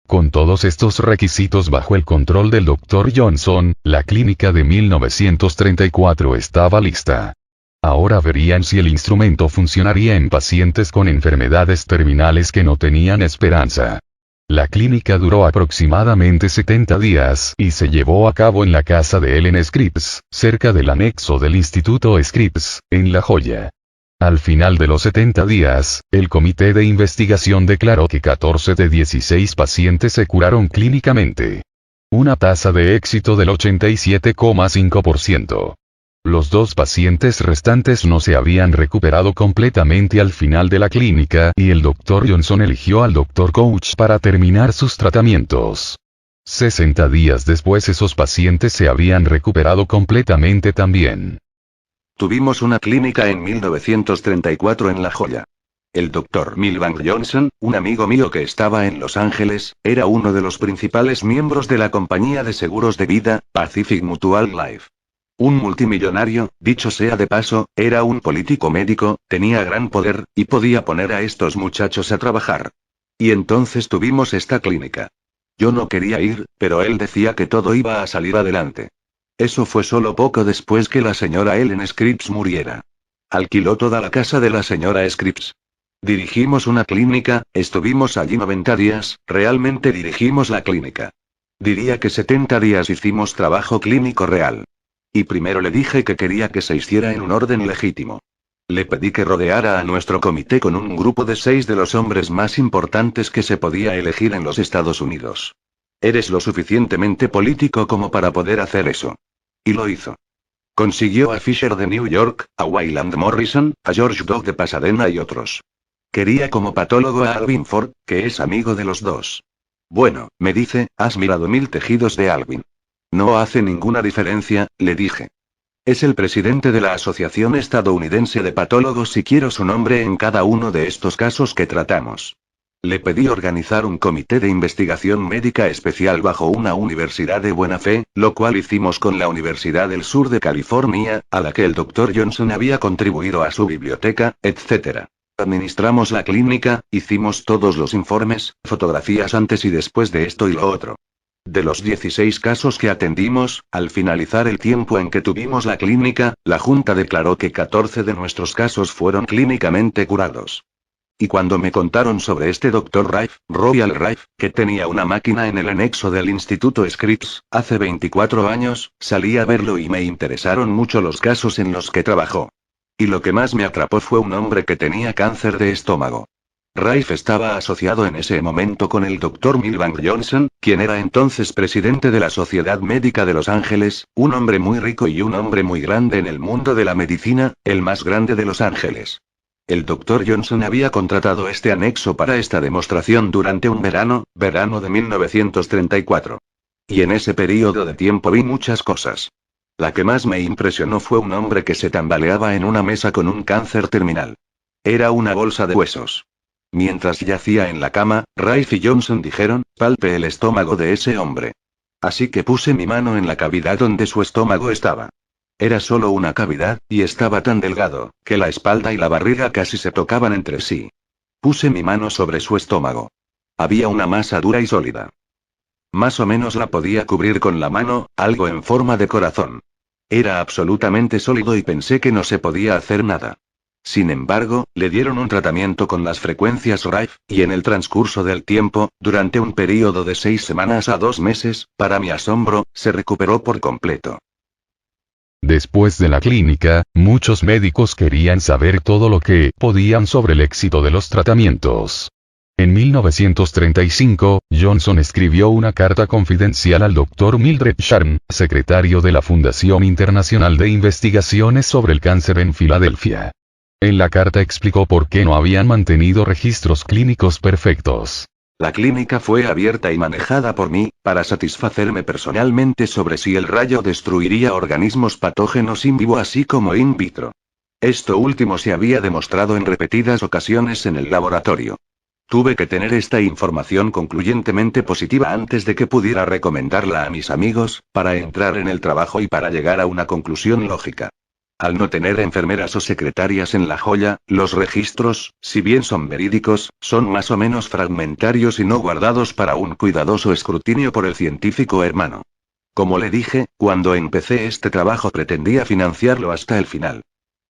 Con todos estos requisitos bajo el control del Dr. Johnson, la clínica de 1934 estaba lista. Ahora verían si el instrumento funcionaría en pacientes con enfermedades terminales que no tenían esperanza. La clínica duró aproximadamente 70 días y se llevó a cabo en la casa de Ellen Scripps, cerca del anexo del Instituto Scripps, en La Joya. Al final de los 70 días, el comité de investigación declaró que 14 de 16 pacientes se curaron clínicamente. Una tasa de éxito del 87,5%. Los 2 pacientes restantes no se habían recuperado completamente al final de la clínica y el Dr. Johnson eligió al Dr. Couch para terminar sus tratamientos. 60 días después esos pacientes se habían recuperado completamente también. Tuvimos una clínica en 1934 en La Joya. El Dr. Milbank Johnson, un amigo mío que estaba en Los Ángeles, era uno de los principales miembros de la compañía de seguros de vida, Pacific Mutual Life. Un multimillonario, dicho sea de paso, era un político médico, tenía gran poder, y podía poner a estos muchachos a trabajar. Y entonces tuvimos esta clínica. Yo no quería ir, pero él decía que todo iba a salir adelante. Eso fue solo poco después que la señora Ellen Scripps muriera. Alquiló toda la casa de la señora Scripps. Dirigimos una clínica, estuvimos allí 90 días, realmente dirigimos la clínica. Diría que 70 días hicimos trabajo clínico real. Y primero le dije que quería que se hiciera en un orden legítimo. Le pedí que rodeara a nuestro comité con un grupo de 6 de los hombres más importantes que se podía elegir en los Estados Unidos. Eres lo suficientemente político como para poder hacer eso. Y lo hizo. Consiguió a Fisher de New York, a Wayland Morrison, a George Dock de Pasadena y otros. Quería como patólogo a Alvin Ford, que es amigo de los dos. Bueno, me dice, has mirado 1000 tejidos de Alvin. No hace ninguna diferencia, le dije. Es el presidente de la Asociación Estadounidense de Patólogos y quiero su nombre en cada uno de estos casos que tratamos. Le pedí organizar un comité de investigación médica especial bajo una universidad de buena fe, lo cual hicimos con la Universidad del Sur de California, a la que el Dr. Johnson había contribuido a su biblioteca, etc. Administramos la clínica, hicimos todos los informes, fotografías antes y después de esto y lo otro. De los 16 casos que atendimos, al finalizar el tiempo en que tuvimos la clínica, la Junta declaró que 14 de nuestros casos fueron clínicamente curados. Y cuando me contaron sobre este Dr. Rife, Royal Rife, que tenía una máquina en el anexo del Instituto Scripps, hace 24 años, salí a verlo y me interesaron mucho los casos en los que trabajó. Y lo que más me atrapó fue un hombre que tenía cáncer de estómago. Rife estaba asociado en ese momento con el Dr. Milbank Johnson, quien era entonces presidente de la Sociedad Médica de Los Ángeles, un hombre muy rico y un hombre muy grande en el mundo de la medicina, el más grande de Los Ángeles. El Dr. Johnson había contratado este anexo para esta demostración durante un verano de 1934. Y en ese periodo de tiempo vi muchas cosas. La que más me impresionó fue un hombre que se tambaleaba en una mesa con un cáncer terminal. Era una bolsa de huesos. Mientras yacía en la cama, Rife y Johnson dijeron, palpe el estómago de ese hombre. Así que puse mi mano en la cavidad donde su estómago estaba. Era solo una cavidad, y estaba tan delgado, que la espalda y la barriga casi se tocaban entre sí. Puse mi mano sobre su estómago. Había una masa dura y sólida. Más o menos la podía cubrir con la mano, algo en forma de corazón. Era absolutamente sólido y pensé que no se podía hacer nada. Sin embargo, le dieron un tratamiento con las frecuencias Rife, y en el transcurso del tiempo, durante un periodo de 6 semanas a 2 meses, para mi asombro, se recuperó por completo. Después de la clínica, muchos médicos querían saber todo lo que podían sobre el éxito de los tratamientos. En 1935, Johnson escribió una carta confidencial al Dr. Mildred Sharm, secretario de la Fundación Internacional de Investigaciones sobre el Cáncer en Filadelfia. En la carta explicó por qué no habían mantenido registros clínicos perfectos. La clínica fue abierta y manejada por mí, para satisfacerme personalmente sobre si el rayo destruiría organismos patógenos in vivo así como in vitro. Esto último se había demostrado en repetidas ocasiones en el laboratorio. Tuve que tener esta información concluyentemente positiva antes de que pudiera recomendarla a mis amigos, para entrar en el trabajo y para llegar a una conclusión lógica. Al no tener enfermeras o secretarias en La Joya, los registros, si bien son verídicos, son más o menos fragmentarios y no guardados para un cuidadoso escrutinio por el científico hermano. Como le dije, cuando empecé este trabajo pretendía financiarlo hasta el final.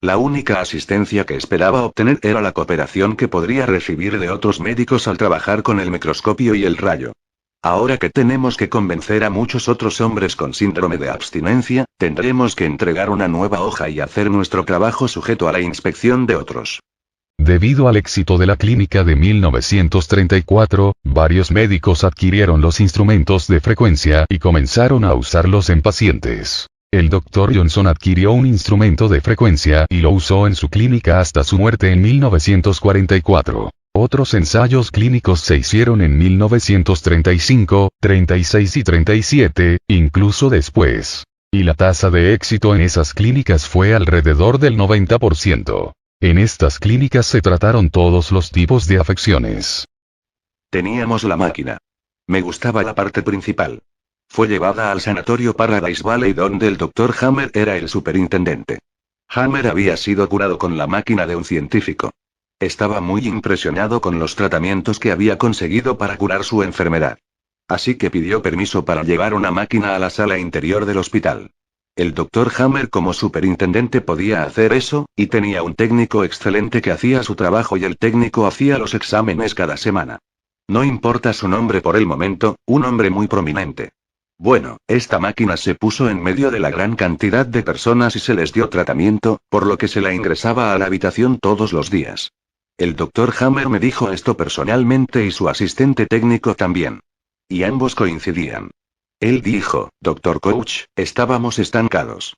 La única asistencia que esperaba obtener era la cooperación que podría recibir de otros médicos al trabajar con el microscopio y el rayo. Ahora que tenemos que convencer a muchos otros hombres con síndrome de abstinencia, tendremos que entregar una nueva hoja y hacer nuestro trabajo sujeto a la inspección de otros. Debido al éxito de la clínica de 1934, varios médicos adquirieron los instrumentos de frecuencia y comenzaron a usarlos en pacientes. El Dr. Johnson adquirió un instrumento de frecuencia y lo usó en su clínica hasta su muerte en 1944. Otros ensayos clínicos se hicieron en 1935, 36 y 37, incluso después. Y la tasa de éxito en esas clínicas fue alrededor del 90%. En estas clínicas se trataron todos los tipos de afecciones. Teníamos la máquina. Me gustaba la parte principal. Fue llevada al sanatorio Paradise Valley donde el Dr. Hammer era el superintendente. Hammer había sido curado con la máquina de un científico. Estaba muy impresionado con los tratamientos que había conseguido para curar su enfermedad. Así que pidió permiso para llevar una máquina a la sala interior del hospital. El Dr. Hammer como superintendente podía hacer eso, y tenía un técnico excelente que hacía su trabajo y el técnico hacía los exámenes cada semana. No importa su nombre por el momento, un hombre muy prominente. Bueno, esta máquina se puso en medio de la gran cantidad de personas y se les dio tratamiento, por lo que se la ingresaba a la habitación todos los días. El Dr. Hammer me dijo esto personalmente y su asistente técnico también. Y ambos coincidían. Él dijo, Dr. Couch, estábamos estancados.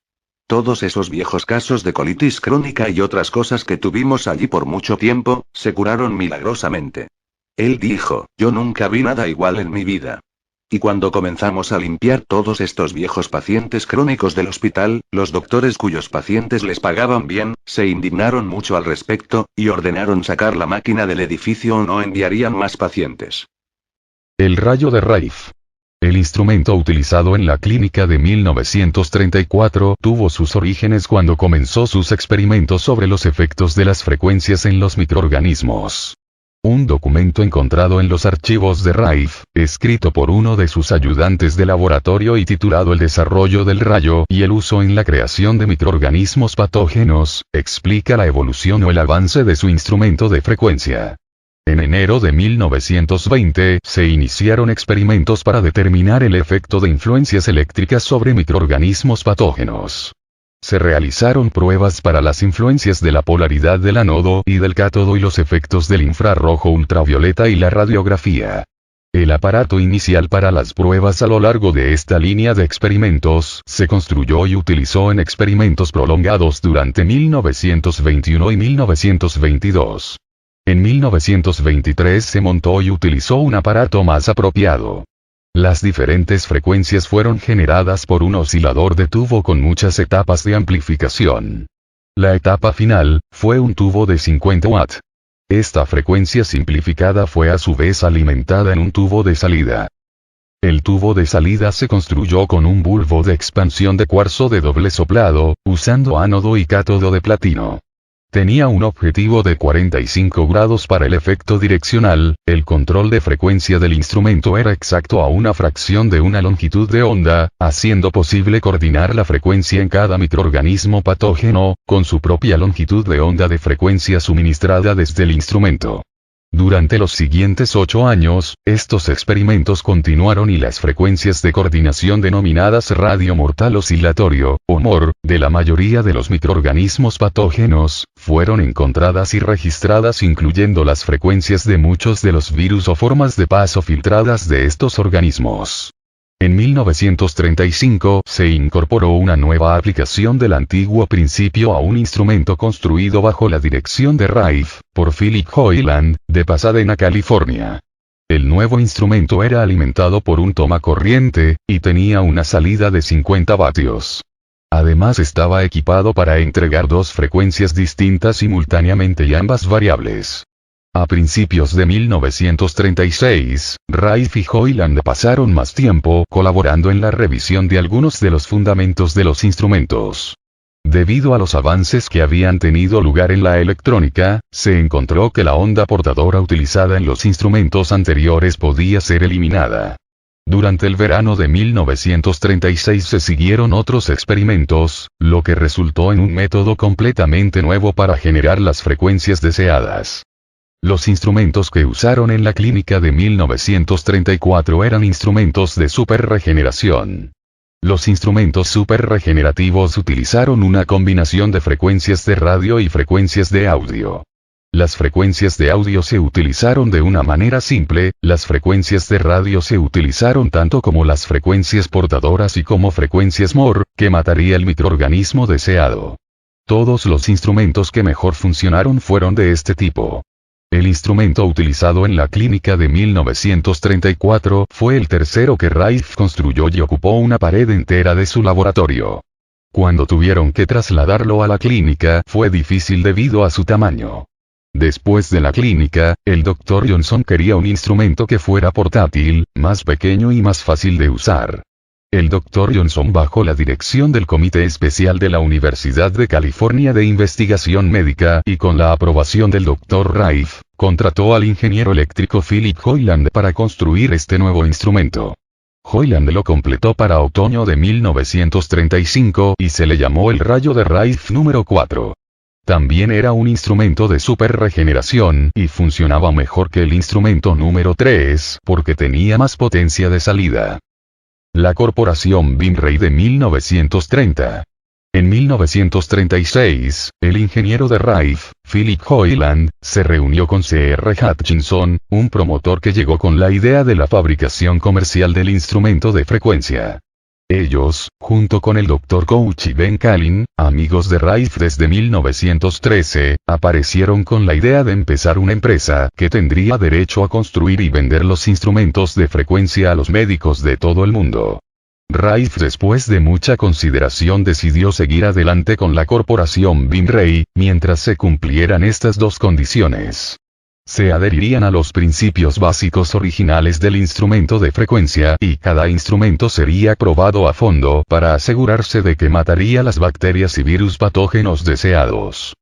Todos esos viejos casos de colitis crónica y otras cosas que tuvimos allí por mucho tiempo, se curaron milagrosamente. Él dijo, yo nunca vi nada igual en mi vida. Y cuando comenzamos a limpiar todos estos viejos pacientes crónicos del hospital, los doctores cuyos pacientes les pagaban bien, se indignaron mucho al respecto, y ordenaron sacar la máquina del edificio o no enviarían más pacientes. El rayo de Rife. El instrumento utilizado en la clínica de 1934 tuvo sus orígenes cuando comenzó sus experimentos sobre los efectos de las frecuencias en los microorganismos. Un documento encontrado en los archivos de Rife, escrito por uno de sus ayudantes de laboratorio y titulado El desarrollo del rayo y el uso en la creación de microorganismos patógenos, explica la evolución o el avance de su instrumento de frecuencia. En enero de 1920 se iniciaron experimentos para determinar el efecto de influencias eléctricas sobre microorganismos patógenos. Se realizaron pruebas para las influencias de la polaridad del ánodo y del cátodo y los efectos del infrarrojo ultravioleta y la radiografía. El aparato inicial para las pruebas a lo largo de esta línea de experimentos se construyó y utilizó en experimentos prolongados durante 1921 y 1922. En 1923 se montó y utilizó un aparato más apropiado. Las diferentes frecuencias fueron generadas por un oscilador de tubo con muchas etapas de amplificación. La etapa final fue un tubo de 50 watts. Esta frecuencia simplificada fue a su vez alimentada en un tubo de salida. El tubo de salida se construyó con un bulbo de expansión de cuarzo de doble soplado, usando ánodo y cátodo de platino. Tenía un objetivo de 45 grados para el efecto direccional, el control de frecuencia del instrumento era exacto a una fracción de una longitud de onda, haciendo posible coordinar la frecuencia en cada microorganismo patógeno, con su propia longitud de onda de frecuencia suministrada desde el instrumento. Durante los siguientes 8 años, estos experimentos continuaron y las frecuencias de coordinación denominadas radio mortal oscilatorio, o MOR, de la mayoría de los microorganismos patógenos, fueron encontradas y registradas incluyendo las frecuencias de muchos de los virus o formas de paso filtradas de estos organismos. En 1935 se incorporó una nueva aplicación del antiguo principio a un instrumento construido bajo la dirección de Rife, por Philip Hoyland, de Pasadena, California. El nuevo instrumento era alimentado por un tomacorriente, y tenía una salida de 50 vatios. Además estaba equipado para entregar dos frecuencias distintas simultáneamente y ambas variables. A principios de 1936, Rife y Hoyland pasaron más tiempo colaborando en la revisión de algunos de los fundamentos de los instrumentos. Debido a los avances que habían tenido lugar en la electrónica, se encontró que la onda portadora utilizada en los instrumentos anteriores podía ser eliminada. Durante el verano de 1936 se siguieron otros experimentos, lo que resultó en un método completamente nuevo para generar las frecuencias deseadas. Los instrumentos que usaron en la clínica de 1934 eran instrumentos de superregeneración. Los instrumentos superregenerativos utilizaron una combinación de frecuencias de radio y frecuencias de audio. Las frecuencias de audio se utilizaron de una manera simple, las frecuencias de radio se utilizaron tanto como las frecuencias portadoras y como frecuencias MOR, que mataría el microorganismo deseado. Todos los instrumentos que mejor funcionaron fueron de este tipo. El instrumento utilizado en la clínica de 1934 fue el tercero que Rife construyó y ocupó una pared entera de su laboratorio. Cuando tuvieron que trasladarlo a la clínica fue difícil debido a su tamaño. Después de la clínica, el Dr. Johnson quería un instrumento que fuera portátil, más pequeño y más fácil de usar. El Dr. Johnson, bajo la dirección del Comité Especial de la Universidad de California de Investigación Médica y con la aprobación del Dr. Rife, contrató al ingeniero eléctrico Philip Hoyland para construir este nuevo instrumento. Hoyland lo completó para otoño de 1935 y se le llamó el rayo de Rife número 4. También era un instrumento de superregeneración y funcionaba mejor que el instrumento número 3 porque tenía más potencia de salida. La corporación Binray de 1930. En 1936, el ingeniero de Rife, Philip Hoyland, se reunió con C.R. Hutchinson, un promotor que llegó con la idea de la fabricación comercial del instrumento de frecuencia. Ellos, junto con el Dr. Couch y Ben Kalin, amigos de Rife desde 1913, aparecieron con la idea de empezar una empresa que tendría derecho a construir y vender los instrumentos de frecuencia a los médicos de todo el mundo. Rife, después de mucha consideración, decidió seguir adelante con la corporación Binray, mientras se cumplieran estas dos condiciones. Se adherirían a los principios básicos originales del instrumento de frecuencia y cada instrumento sería probado a fondo para asegurarse de que mataría las bacterias y virus patógenos deseados.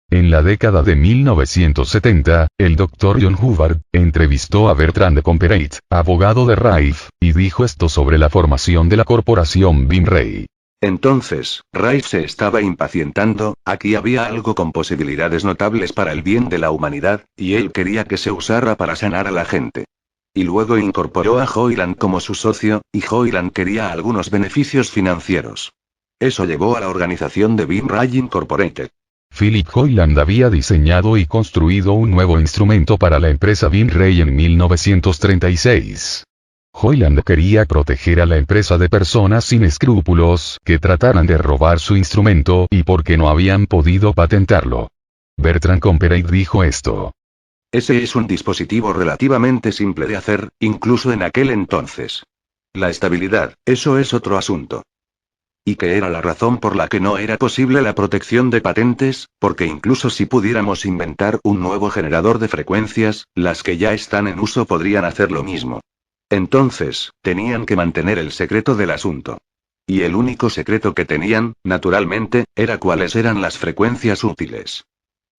En la década de 1970, el Dr. John Hubbard entrevistó a Bertrand Comparet, abogado de Rife, y dijo esto sobre la formación de la corporación Binray. Entonces, Rife se estaba impacientando, aquí había algo con posibilidades notables para el bien de la humanidad, y él quería que se usara para sanar a la gente. Y luego incorporó a Hoyland como su socio, y Hoyland quería algunos beneficios financieros. Eso llevó a la organización de Binray Incorporated. Philip Hoyland había diseñado y construido un nuevo instrumento para la empresa Binray en 1936. Hoyland quería proteger a la empresa de personas sin escrúpulos que trataran de robar su instrumento y porque no habían podido patentarlo. Bertrand Comparet dijo esto. Ese es un dispositivo relativamente simple de hacer, incluso en aquel entonces. La estabilidad, eso es otro asunto. ¿Y qué era la razón por la que no era posible la protección de patentes? Porque incluso si pudiéramos inventar un nuevo generador de frecuencias, las que ya están en uso podrían hacer lo mismo. Entonces, tenían que mantener el secreto del asunto. Y el único secreto que tenían, naturalmente, era cuáles eran las frecuencias útiles.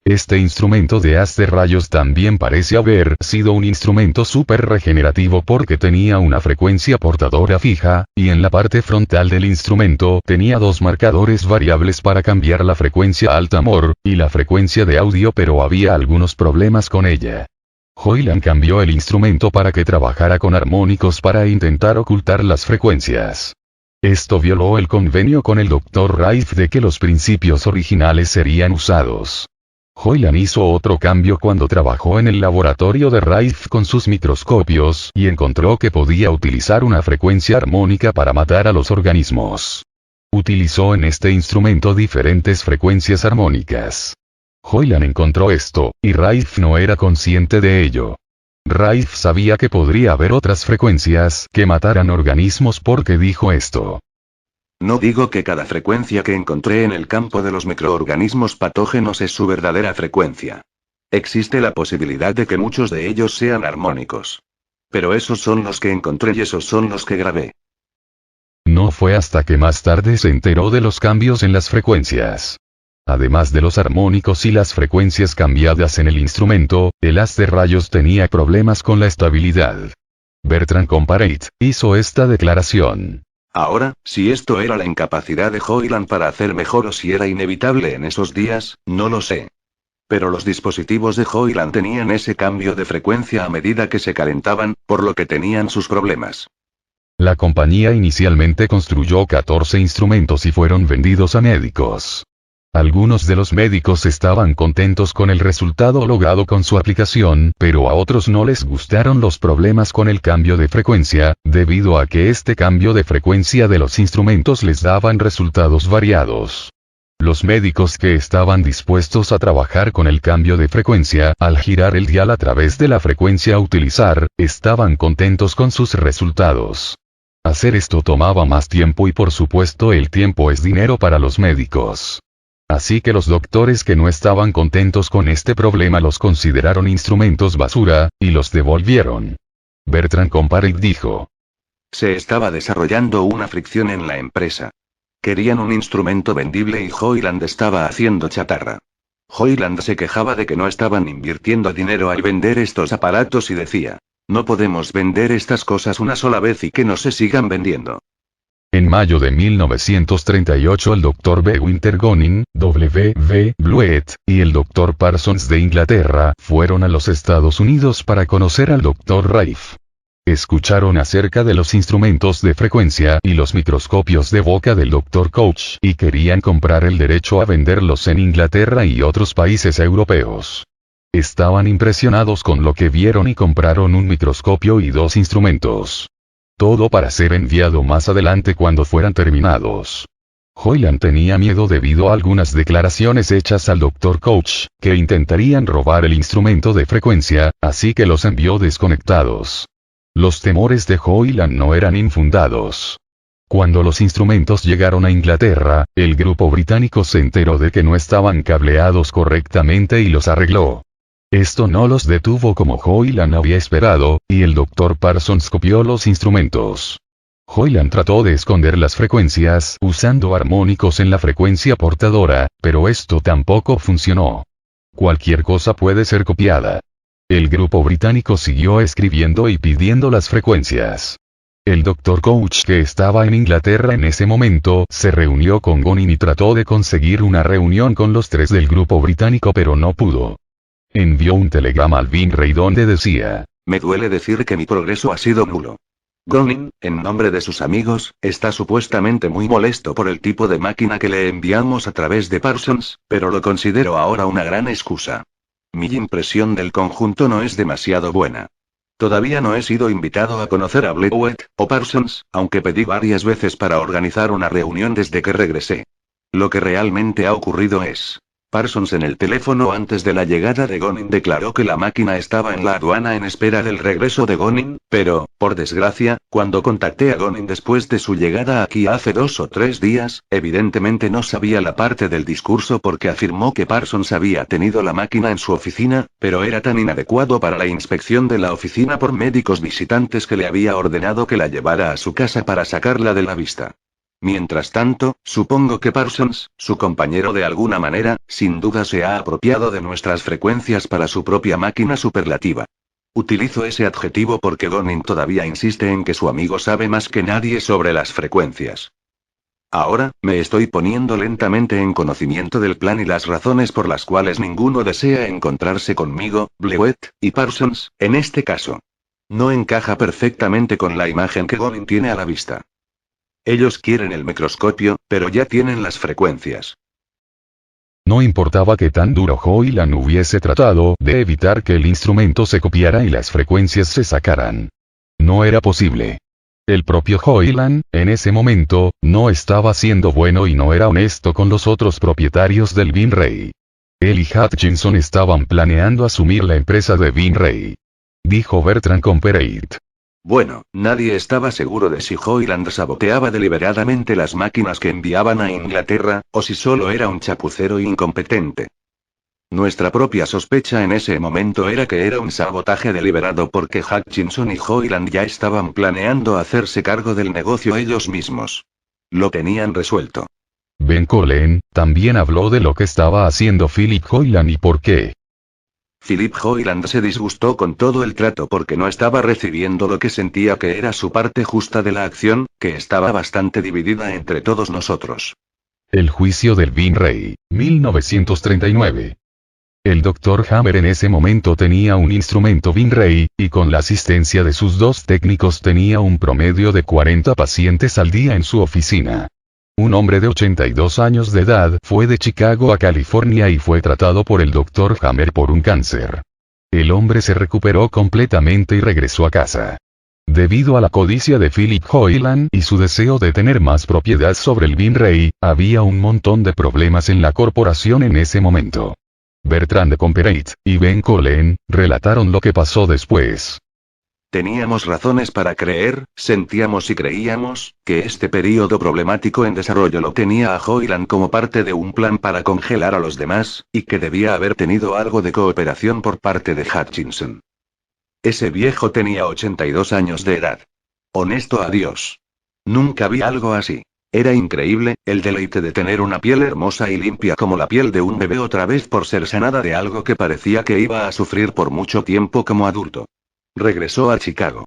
Este instrumento de haz de rayos también parece haber sido un instrumento súper regenerativo porque tenía una frecuencia portadora fija, y en la parte frontal del instrumento tenía dos marcadores variables para cambiar la frecuencia alta MOR, y la frecuencia de audio, pero había algunos problemas con ella. Hoyland cambió el instrumento para que trabajara con armónicos para intentar ocultar las frecuencias. Esto violó el convenio con el Dr. Rife de que los principios originales serían usados. Hoyland hizo otro cambio cuando trabajó en el laboratorio de Rife con sus microscopios y encontró que podía utilizar una frecuencia armónica para matar a los organismos. Utilizó en este instrumento diferentes frecuencias armónicas. Hoyland encontró esto, y Rife no era consciente de ello. Rife sabía que podría haber otras frecuencias que mataran organismos porque dijo esto. No digo que cada frecuencia que encontré en el campo de los microorganismos patógenos es su verdadera frecuencia. Existe la posibilidad de que muchos de ellos sean armónicos. Pero esos son los que encontré y esos son los que grabé. No fue hasta que más tarde se enteró de los cambios en las frecuencias. Además de los armónicos y las frecuencias cambiadas en el instrumento, el haz de rayos tenía problemas con la estabilidad. Bertrand Comparet hizo esta declaración. Ahora, si esto era la incapacidad de Hoyland para hacer mejor o si era inevitable en esos días, no lo sé. Pero los dispositivos de Hoyland tenían ese cambio de frecuencia a medida que se calentaban, por lo que tenían sus problemas. La compañía inicialmente construyó 14 instrumentos y fueron vendidos a médicos. Algunos de los médicos estaban contentos con el resultado logrado con su aplicación, pero a otros no les gustaron los problemas con el cambio de frecuencia, debido a que este cambio de frecuencia de los instrumentos les daban resultados variados. Los médicos que estaban dispuestos a trabajar con el cambio de frecuencia, al girar el dial a través de la frecuencia a utilizar, estaban contentos con sus resultados. Hacer esto tomaba más tiempo y por supuesto el tiempo es dinero para los médicos. Así que los doctores que no estaban contentos con este problema los consideraron instrumentos basura, y los devolvieron. Bertrand Comparet dijo: Se estaba desarrollando una fricción en la empresa. Querían un instrumento vendible y Hoyland estaba haciendo chatarra. Hoyland se quejaba de que no estaban invirtiendo dinero al vender estos aparatos y decía: no podemos vender estas cosas una sola vez y que no se sigan vendiendo. En mayo de 1938 el Dr. B. Winter Gonin, W.V. Blewett, y el Dr. Parsons de Inglaterra fueron a los Estados Unidos para conocer al Dr. Rife. Escucharon acerca de los instrumentos de frecuencia y los microscopios de boca del Dr. Couch y querían comprar el derecho a venderlos en Inglaterra y otros países europeos. Estaban impresionados con lo que vieron y compraron un microscopio y 2 instrumentos. Todo para ser enviado más adelante cuando fueran terminados. Hoyland tenía miedo debido a algunas declaraciones hechas al Dr. Couch, que intentarían robar el instrumento de frecuencia, así que los envió desconectados. Los temores de Hoyland no eran infundados. Cuando los instrumentos llegaron a Inglaterra, el grupo británico se enteró de que no estaban cableados correctamente y los arregló. Esto no los detuvo como Hoyland había esperado, y el Dr. Parsons copió los instrumentos. Hoyland trató de esconder las frecuencias usando armónicos en la frecuencia portadora, pero esto tampoco funcionó. Cualquier cosa puede ser copiada. El grupo británico siguió escribiendo y pidiendo las frecuencias. El Dr. Couch, que estaba en Inglaterra en ese momento, se reunió con Gonin y trató de conseguir una reunión con los 3 del grupo británico pero no pudo. Envió un telegrama al Vinray donde decía: me duele decir que mi progreso ha sido nulo. Gonin, en nombre de sus amigos, está supuestamente muy molesto por el tipo de máquina que le enviamos a través de Parsons, pero lo considero ahora una gran excusa. Mi impresión del conjunto no es demasiado buena. Todavía no he sido invitado a conocer a Blewett o Parsons, aunque pedí varias veces para organizar una reunión desde que regresé. Lo que realmente ha ocurrido es: Parsons en el teléfono antes de la llegada de Gonin declaró que la máquina estaba en la aduana en espera del regreso de Gonin, pero, por desgracia, cuando contacté a Gonin después de su llegada aquí hace 2 o 3 días, evidentemente no sabía la parte del discurso porque afirmó que Parsons había tenido la máquina en su oficina, pero era tan inadecuado para la inspección de la oficina por médicos visitantes que le había ordenado que la llevara a su casa para sacarla de la vista. Mientras tanto, supongo que Parsons, su compañero de alguna manera, sin duda se ha apropiado de nuestras frecuencias para su propia máquina superlativa. Utilizo ese adjetivo porque Gonin todavía insiste en que su amigo sabe más que nadie sobre las frecuencias. Ahora, me estoy poniendo lentamente en conocimiento del plan y las razones por las cuales ninguno desea encontrarse conmigo, Blewett y Parsons, en este caso. No encaja perfectamente con la imagen que Gonin tiene a la vista. Ellos quieren el microscopio, pero ya tienen las frecuencias. No importaba que tan duro Hoyland hubiese tratado de evitar que el instrumento se copiara y las frecuencias se sacaran. No era posible. El propio Hoyland, en ese momento, no estaba siendo bueno y no era honesto con los otros propietarios del Vinray. Él y Hutchinson estaban planeando asumir la empresa de Vinray. Dijo Bertrand Comparet. Bueno, nadie estaba seguro de si Hoyland saboteaba deliberadamente las máquinas que enviaban a Inglaterra, o si solo era un chapucero incompetente. Nuestra propia sospecha en ese momento era que era un sabotaje deliberado porque Hutchinson y Hoyland ya estaban planeando hacerse cargo del negocio ellos mismos. Lo tenían resuelto. Ben Collen también habló de lo que estaba haciendo Philip Hoyland y por qué. Philip Hoyland se disgustó con todo el trato porque no estaba recibiendo lo que sentía que era su parte justa de la acción, que estaba bastante dividida entre todos nosotros. El juicio del Vinray, 1939. El Dr. Hammer en ese momento tenía un instrumento Vinray, y con la asistencia de sus 2 técnicos tenía un promedio de 40 pacientes al día en su oficina. Un hombre de 82 años de edad fue de Chicago a California y fue tratado por el Dr. Hammer por un cáncer. El hombre se recuperó completamente y regresó a casa. Debido a la codicia de Philip Hoyland y su deseo de tener más propiedad sobre el Binray, había un montón de problemas en la corporación en ese momento. Bertrand Comperet y Ben Collen relataron lo que pasó después. Teníamos razones para creer, sentíamos y creíamos, que este período problemático en desarrollo lo tenía a Hoyland como parte de un plan para congelar a los demás, y que debía haber tenido algo de cooperación por parte de Hutchinson. Ese viejo tenía 82 años de edad. Honesto a Dios. Nunca vi algo así. Era increíble, el deleite de tener una piel hermosa y limpia como la piel de un bebé otra vez por ser sanada de algo que parecía que iba a sufrir por mucho tiempo como adulto. Regresó a Chicago.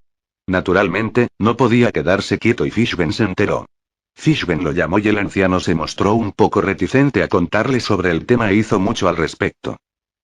Naturalmente, no podía quedarse quieto y Fishburne se enteró. Fishburne lo llamó y el anciano se mostró un poco reticente a contarle sobre el tema e hizo mucho al respecto.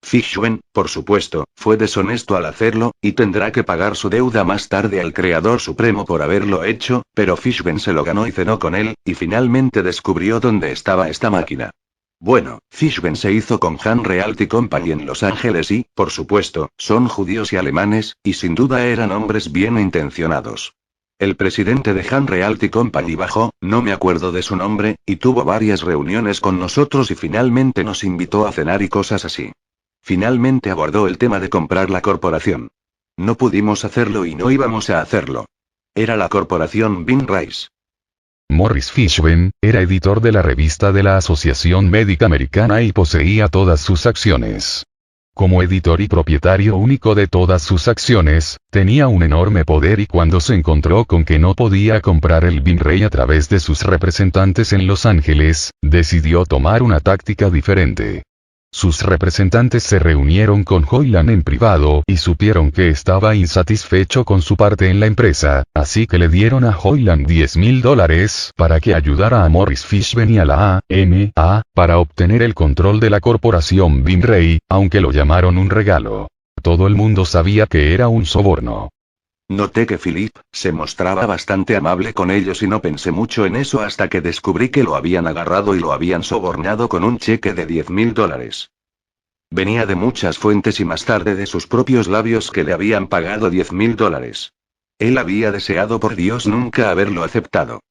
Fishburne, por supuesto, fue deshonesto al hacerlo, y tendrá que pagar su deuda más tarde al Creador Supremo por haberlo hecho, pero Fishburne se lo ganó y cenó con él, y finalmente descubrió dónde estaba esta máquina. Bueno, Fishburne se hizo con Han Realty Company en Los Ángeles y, por supuesto, son judíos y alemanes, y sin duda eran hombres bien intencionados. El presidente de Han Realty Company bajó, no me acuerdo de su nombre, y tuvo varias reuniones con nosotros y finalmente nos invitó a cenar y cosas así. Finalmente abordó el tema de comprar la corporación. No pudimos hacerlo y no íbamos a hacerlo. Era la corporación Binray. Morris Fishburne era editor de la revista de la Asociación Médica Americana y poseía todas sus acciones. Como editor y propietario único de todas sus acciones, tenía un enorme poder y cuando se encontró con que no podía comprar el Binray a través de sus representantes en Los Ángeles, decidió tomar una táctica diferente. Sus representantes se reunieron con Hoyland en privado y supieron que estaba insatisfecho con su parte en la empresa, así que le dieron a Hoyland $10,000 para que ayudara a Morris Fishburne y a la AMA para obtener el control de la corporación Binray, aunque lo llamaron un regalo. Todo el mundo sabía que era un soborno. Noté que Philip se mostraba bastante amable con ellos y no pensé mucho en eso hasta que descubrí que lo habían agarrado y lo habían sobornado con un cheque de $10,000. Venía de muchas fuentes y más tarde de sus propios labios que le habían pagado $10,000. Él había deseado por Dios nunca haberlo aceptado.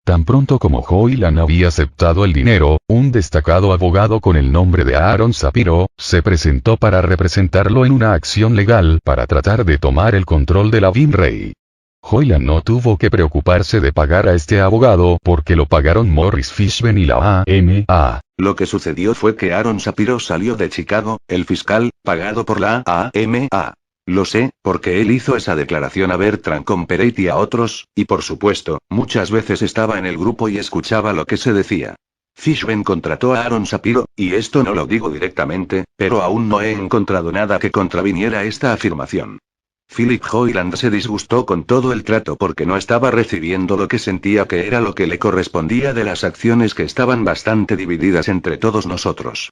Tan pronto como Hoyland había aceptado el dinero, un destacado abogado con el nombre de Aaron Shapiro, se presentó para representarlo en una acción legal para tratar de tomar el control de la Binray. Hoyland no tuvo que preocuparse de pagar a este abogado porque lo pagaron Morris Fishburne y la AMA. Lo que sucedió fue que Aaron Shapiro salió de Chicago, el fiscal, pagado por la AMA. Lo sé, porque él hizo esa declaración a Bertrand Comperet y a otros, y por supuesto, muchas veces estaba en el grupo y escuchaba lo que se decía. Fishburne contrató a Aaron Shapiro, y esto no lo digo directamente, pero aún no he encontrado nada que contraviniera esta afirmación. Philip Hoyland se disgustó con todo el trato porque no estaba recibiendo lo que sentía que era lo que le correspondía de las acciones que estaban bastante divididas entre todos nosotros.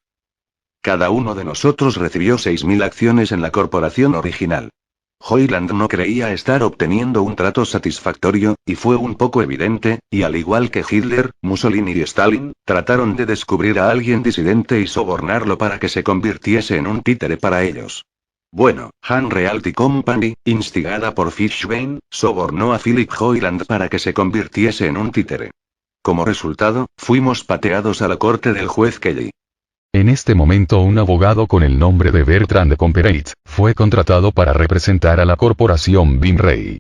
Cada uno de nosotros recibió 6.000 acciones en la corporación original. Hoyland no creía estar obteniendo un trato satisfactorio, y fue un poco evidente, y al igual que Hitler, Mussolini y Stalin, trataron de descubrir a alguien disidente y sobornarlo para que se convirtiese en un títere para ellos. Bueno, Han Realty Company, instigada por Fishburne, sobornó a Philip Hoyland para que se convirtiese en un títere. Como resultado, fuimos pateados a la corte del juez Kelly. En este momento un abogado con el nombre de Bertrand Comperet fue contratado para representar a la corporación Binray.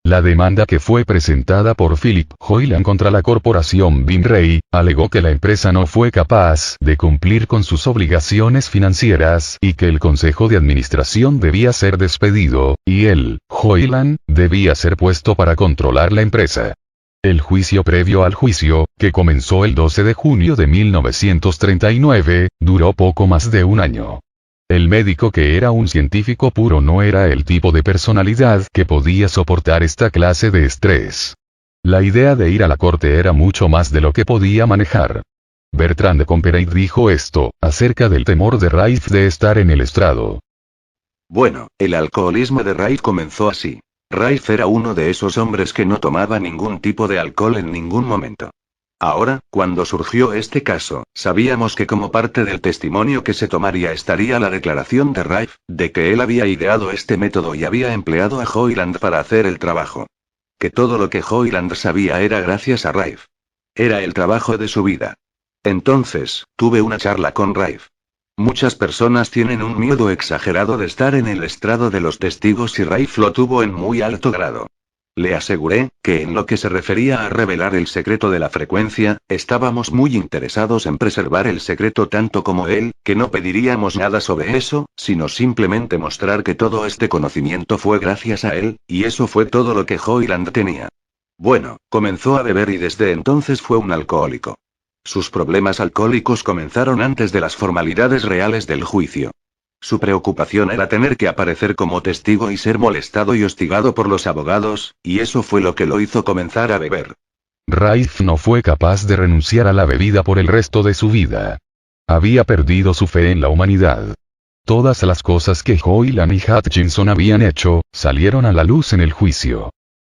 La demanda que fue presentada por Philip Hoyland contra la corporación Binray alegó que la empresa no fue capaz de cumplir con sus obligaciones financieras y que el consejo de administración debía ser despedido, y él, Hoyland, debía ser puesto para controlar la empresa. El juicio previo al juicio, que comenzó el 12 de junio de 1939, duró poco más de un año. El médico, que era un científico puro, no era el tipo de personalidad que podía soportar esta clase de estrés. La idea de ir a la corte era mucho más de lo que podía manejar. Bertrand Comperet dijo esto, acerca del temor de Raif de estar en el estrado. Bueno, el alcoholismo de Raif comenzó así. Raif era uno de esos hombres que no tomaba ningún tipo de alcohol en ningún momento. Ahora, cuando surgió este caso, sabíamos que como parte del testimonio que se tomaría estaría la declaración de Rafe, de que él había ideado este método y había empleado a Hoyland para hacer el trabajo. Que todo lo que Hoyland sabía era gracias a Rafe. Era el trabajo de su vida. Entonces, tuve una charla con Rafe. Muchas personas tienen un miedo exagerado de estar en el estrado de los testigos y Rafe lo tuvo en muy alto grado. Le aseguré, que en lo que se refería a revelar el secreto de la frecuencia, estábamos muy interesados en preservar el secreto tanto como él, que no pediríamos nada sobre eso, sino simplemente mostrar que todo este conocimiento fue gracias a él, y eso fue todo lo que Hoyland tenía. Bueno, comenzó a beber y desde entonces fue un alcohólico. Sus problemas alcohólicos comenzaron antes de las formalidades reales del juicio. Su preocupación era tener que aparecer como testigo y ser molestado y hostigado por los abogados, y eso fue lo que lo hizo comenzar a beber. Rafe no fue capaz de renunciar a la bebida por el resto de su vida. Había perdido su fe en la humanidad. Todas las cosas que Hoyland y Hutchinson habían hecho, salieron a la luz en el juicio.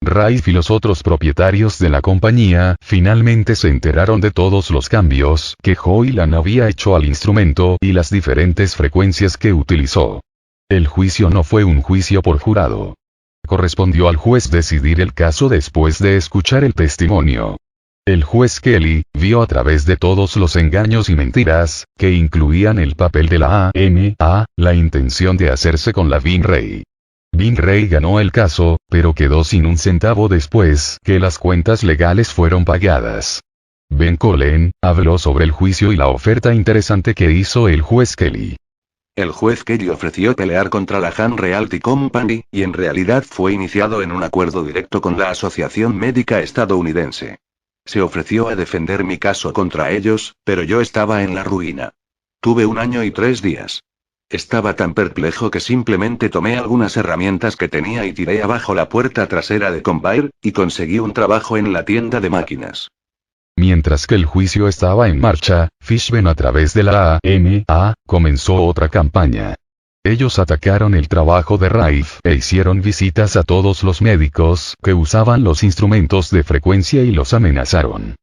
Rafe y los otros propietarios de la compañía finalmente se enteraron de todos los cambios que Hoyland había hecho al instrumento y las diferentes frecuencias que utilizó. El juicio no fue un juicio por jurado. Correspondió al juez decidir el caso después de escuchar el testimonio. El juez Kelly vio a través de todos los engaños y mentiras, que incluían el papel de la AMA, la intención de hacerse con la Vin Ray. Vin Ray ganó el caso, pero quedó sin un centavo después que las cuentas legales fueron pagadas. Ben Collen habló sobre el juicio y la oferta interesante que hizo el juez Kelly. El juez Kelly ofreció pelear contra la Han Realty Company, y en realidad fue iniciado en un acuerdo directo con la Asociación Médica Estadounidense. Se ofreció a defender mi caso contra ellos, pero yo estaba en la ruina. Tuve 1 año y 3 días. Estaba tan perplejo que simplemente tomé algunas herramientas que tenía y tiré abajo la puerta trasera de Convair, y conseguí un trabajo en la tienda de máquinas. Mientras que el juicio estaba en marcha, Fishman a través de la AMA, comenzó otra campaña. Ellos atacaron el trabajo de Rafe e hicieron visitas a todos los médicos que usaban los instrumentos de frecuencia y los amenazaron.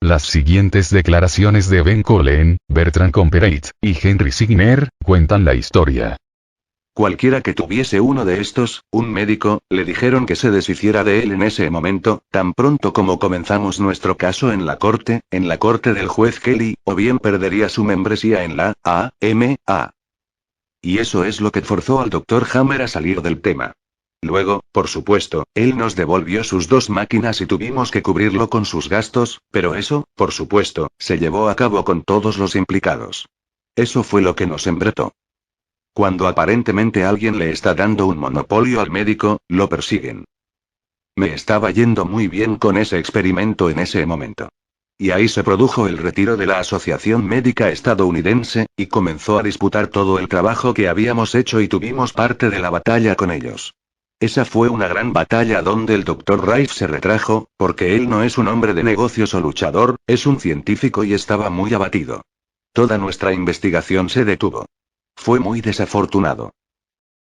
Las siguientes declaraciones de Ben Collen, Bertrand Comperate y Henry Signer cuentan la historia. Cualquiera que tuviese uno de estos, un médico, le dijeron que se deshiciera de él en ese momento, tan pronto como comenzamos nuestro caso en la corte del juez Kelly, o bien perdería su membresía en la AMA. Y eso es lo que forzó al Dr. Hammer a salir del tema. Luego, por supuesto, él nos devolvió sus 2 máquinas y tuvimos que cubrirlo con sus gastos, pero eso, por supuesto, se llevó a cabo con todos los implicados. Eso fue lo que nos embretó. Cuando aparentemente alguien le está dando un monopolio al médico, lo persiguen. Me estaba yendo muy bien con ese experimento en ese momento. Y ahí se produjo el retiro de la Asociación Médica Estadounidense, y comenzó a disputar todo el trabajo que habíamos hecho y tuvimos parte de la batalla con ellos. Esa fue una gran batalla donde el Dr. Rafe se retrajo, porque él no es un hombre de negocios o luchador, es un científico y estaba muy abatido. Toda nuestra investigación se detuvo. Fue muy desafortunado.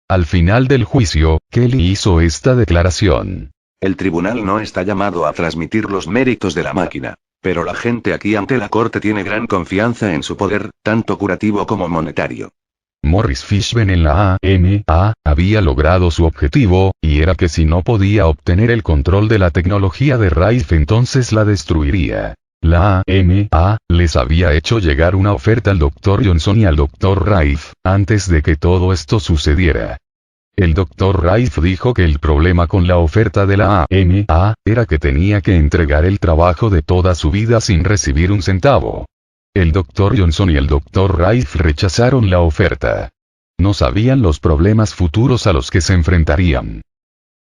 Al final del juicio, Kelly hizo esta declaración. El tribunal no está llamado a transmitir los méritos de la máquina. Pero la gente aquí ante la corte tiene gran confianza en su poder, tanto curativo como monetario. Morris Fishman en la AMA había logrado su objetivo, y era que si no podía obtener el control de la tecnología de Rafe entonces la destruiría. La AMA les había hecho llegar una oferta al Dr. Johnson y al Dr. Rafe, antes de que todo esto sucediera. El Dr. Rafe dijo que el problema con la oferta de la AMA era que tenía que entregar el trabajo de toda su vida sin recibir un centavo. El Dr. Johnson y el Dr. Rafe rechazaron la oferta. No sabían los problemas futuros a los que se enfrentarían.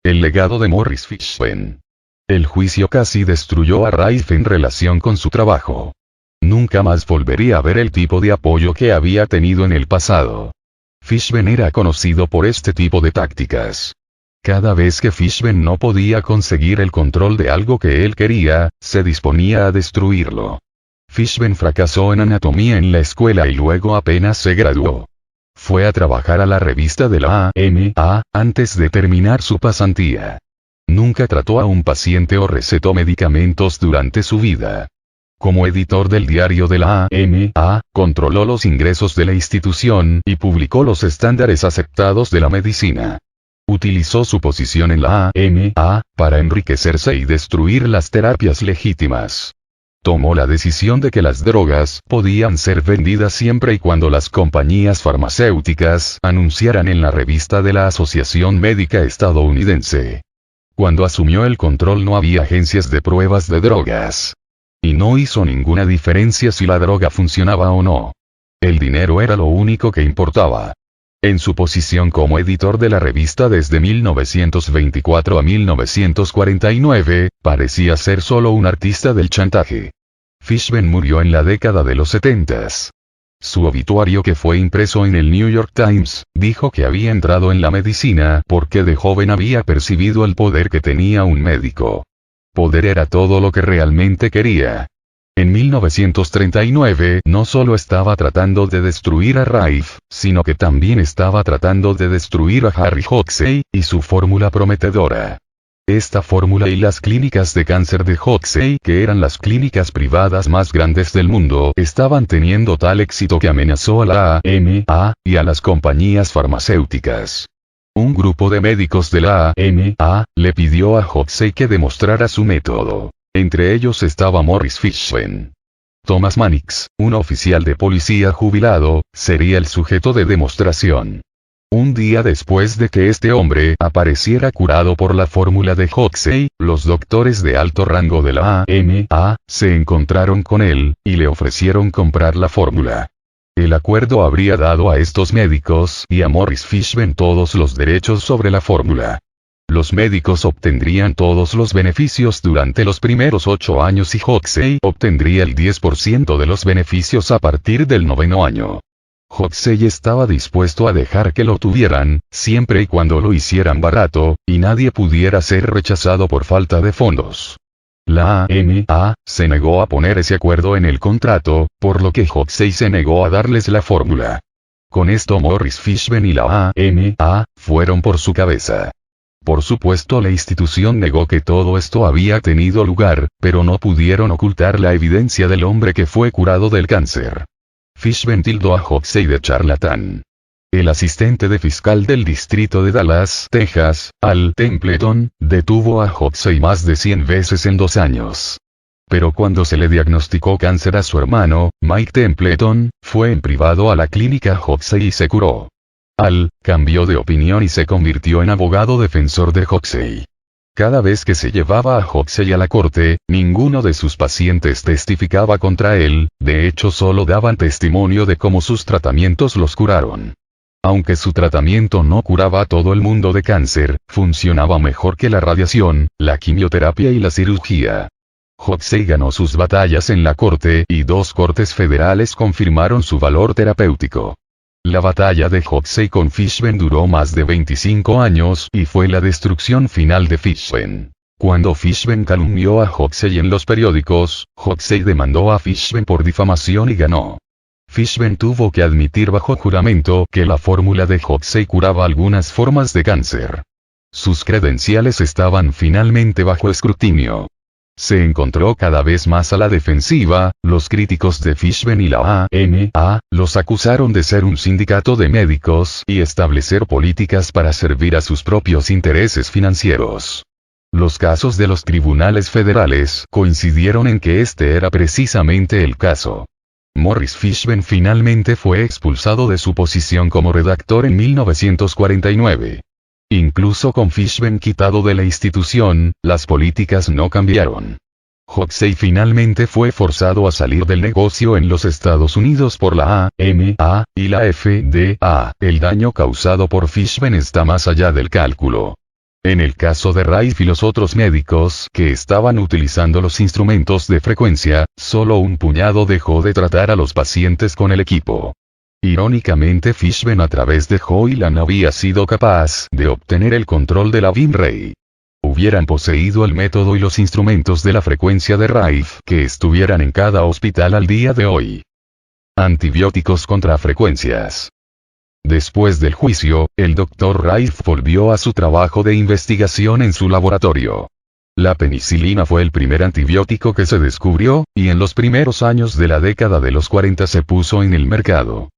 El legado de Morris Fishman. El juicio casi destruyó a Rafe en relación con su trabajo. Nunca más volvería a ver el tipo de apoyo que había tenido en el pasado. Fishman era conocido por este tipo de tácticas. Cada vez que Fishman no podía conseguir el control de algo que él quería, se disponía a destruirlo. Fishman fracasó en anatomía en la escuela y luego apenas se graduó. Fue a trabajar a la revista de la AMA, antes de terminar su pasantía. Nunca trató a un paciente o recetó medicamentos durante su vida. Como editor del diario de la AMA, controló los ingresos de la institución y publicó los estándares aceptados de la medicina. Utilizó su posición en la AMA para enriquecerse y destruir las terapias legítimas. Tomó la decisión de que las drogas podían ser vendidas siempre y cuando las compañías farmacéuticas anunciaran en la revista de la Asociación Médica Estadounidense. Cuando asumió el control no había agencias de pruebas de drogas. Y no hizo ninguna diferencia si la droga funcionaba o no. El dinero era lo único que importaba. En su posición como editor de la revista desde 1924 a 1949, parecía ser solo un artista del chantaje. Fishman murió en la década de los 70s. Su obituario, que fue impreso en el New York Times, dijo que había entrado en la medicina porque de joven había percibido el poder que tenía un médico. Poder era todo lo que realmente quería. En 1939 no solo estaba tratando de destruir a Rife, sino que también estaba tratando de destruir a Harry Hoxsey y su fórmula prometedora. Esta fórmula y las clínicas de cáncer de Hoxsey, que eran las clínicas privadas más grandes del mundo, estaban teniendo tal éxito que amenazó a la AMA y a las compañías farmacéuticas. Un grupo de médicos de la AMA le pidió a Hoxsey que demostrara su método. Entre ellos estaba Morris Fishman. Thomas Mannix, un oficial de policía jubilado, sería el sujeto de demostración. Un día después de que este hombre apareciera curado por la fórmula de Hoxsey, los doctores de alto rango de la AMA se encontraron con él y le ofrecieron comprar la fórmula. El acuerdo habría dado a estos médicos y a Morris Fishman todos los derechos sobre la fórmula. Los médicos obtendrían todos los beneficios durante los primeros 8 años y Hoxsey obtendría el 10% de los beneficios a partir del 9º año. Hoxsey estaba dispuesto a dejar que lo tuvieran, siempre y cuando lo hicieran barato, y nadie pudiera ser rechazado por falta de fondos. La AMA se negó a poner ese acuerdo en el contrato, por lo que Hoxsey se negó a darles la fórmula. Con esto Morris Fishman y la AMA fueron por su cabeza. Por supuesto, la institución negó que todo esto había tenido lugar, pero no pudieron ocultar la evidencia del hombre que fue curado del cáncer. Fishman tildó a Hoxsey de charlatán. El asistente de fiscal del distrito de Dallas, Texas, Al Templeton, detuvo a Hoxsey más de 100 veces en 2 años. Pero cuando se le diagnosticó cáncer a su hermano, Mike Templeton, fue en privado a la clínica Hoxsey y se curó. Al cambió de opinión y se convirtió en abogado defensor de Hoxsey. Cada vez que se llevaba a Hoxsey a la corte, ninguno de sus pacientes testificaba contra él, de hecho solo daban testimonio de cómo sus tratamientos los curaron. Aunque su tratamiento no curaba a todo el mundo de cáncer, funcionaba mejor que la radiación, la quimioterapia y la cirugía. Hoxsey ganó sus batallas en la corte y 2 cortes federales confirmaron su valor terapéutico. La batalla de Hoxsey con Fishman duró más de 25 años y fue la destrucción final de Fishman. Cuando Fishman calumnió a Hoxsey en los periódicos, Hoxsey demandó a Fishman por difamación y ganó. Fishman tuvo que admitir bajo juramento que la fórmula de Hoxsey curaba algunas formas de cáncer. Sus credenciales estaban finalmente bajo escrutinio. Se encontró cada vez más a la defensiva, los críticos de Fishman y la AMA los acusaron de ser un sindicato de médicos y establecer políticas para servir a sus propios intereses financieros. Los casos de los tribunales federales coincidieron en que este era precisamente el caso. Morris Fishman finalmente fue expulsado de su posición como redactor en 1949. Incluso con Fishman quitado de la institución, las políticas no cambiaron. Hoxsey finalmente fue forzado a salir del negocio en los Estados Unidos por la AMA y la FDA. El daño causado por Fishman está más allá del cálculo. En el caso de Rife y los otros médicos que estaban utilizando los instrumentos de frecuencia, solo un puñado dejó de tratar a los pacientes con el equipo. Irónicamente, Fishman a través de Hoyland había sido capaz de obtener el control de la Vimray. Hubieran poseído el método y los instrumentos de la frecuencia de Rife que estuvieran en cada hospital al día de hoy. Antibióticos contra frecuencias. Después del juicio, el Dr. Rife volvió a su trabajo de investigación en su laboratorio. La penicilina fue el primer antibiótico que se descubrió, y en los primeros años de la década de los 40 se puso en el mercado.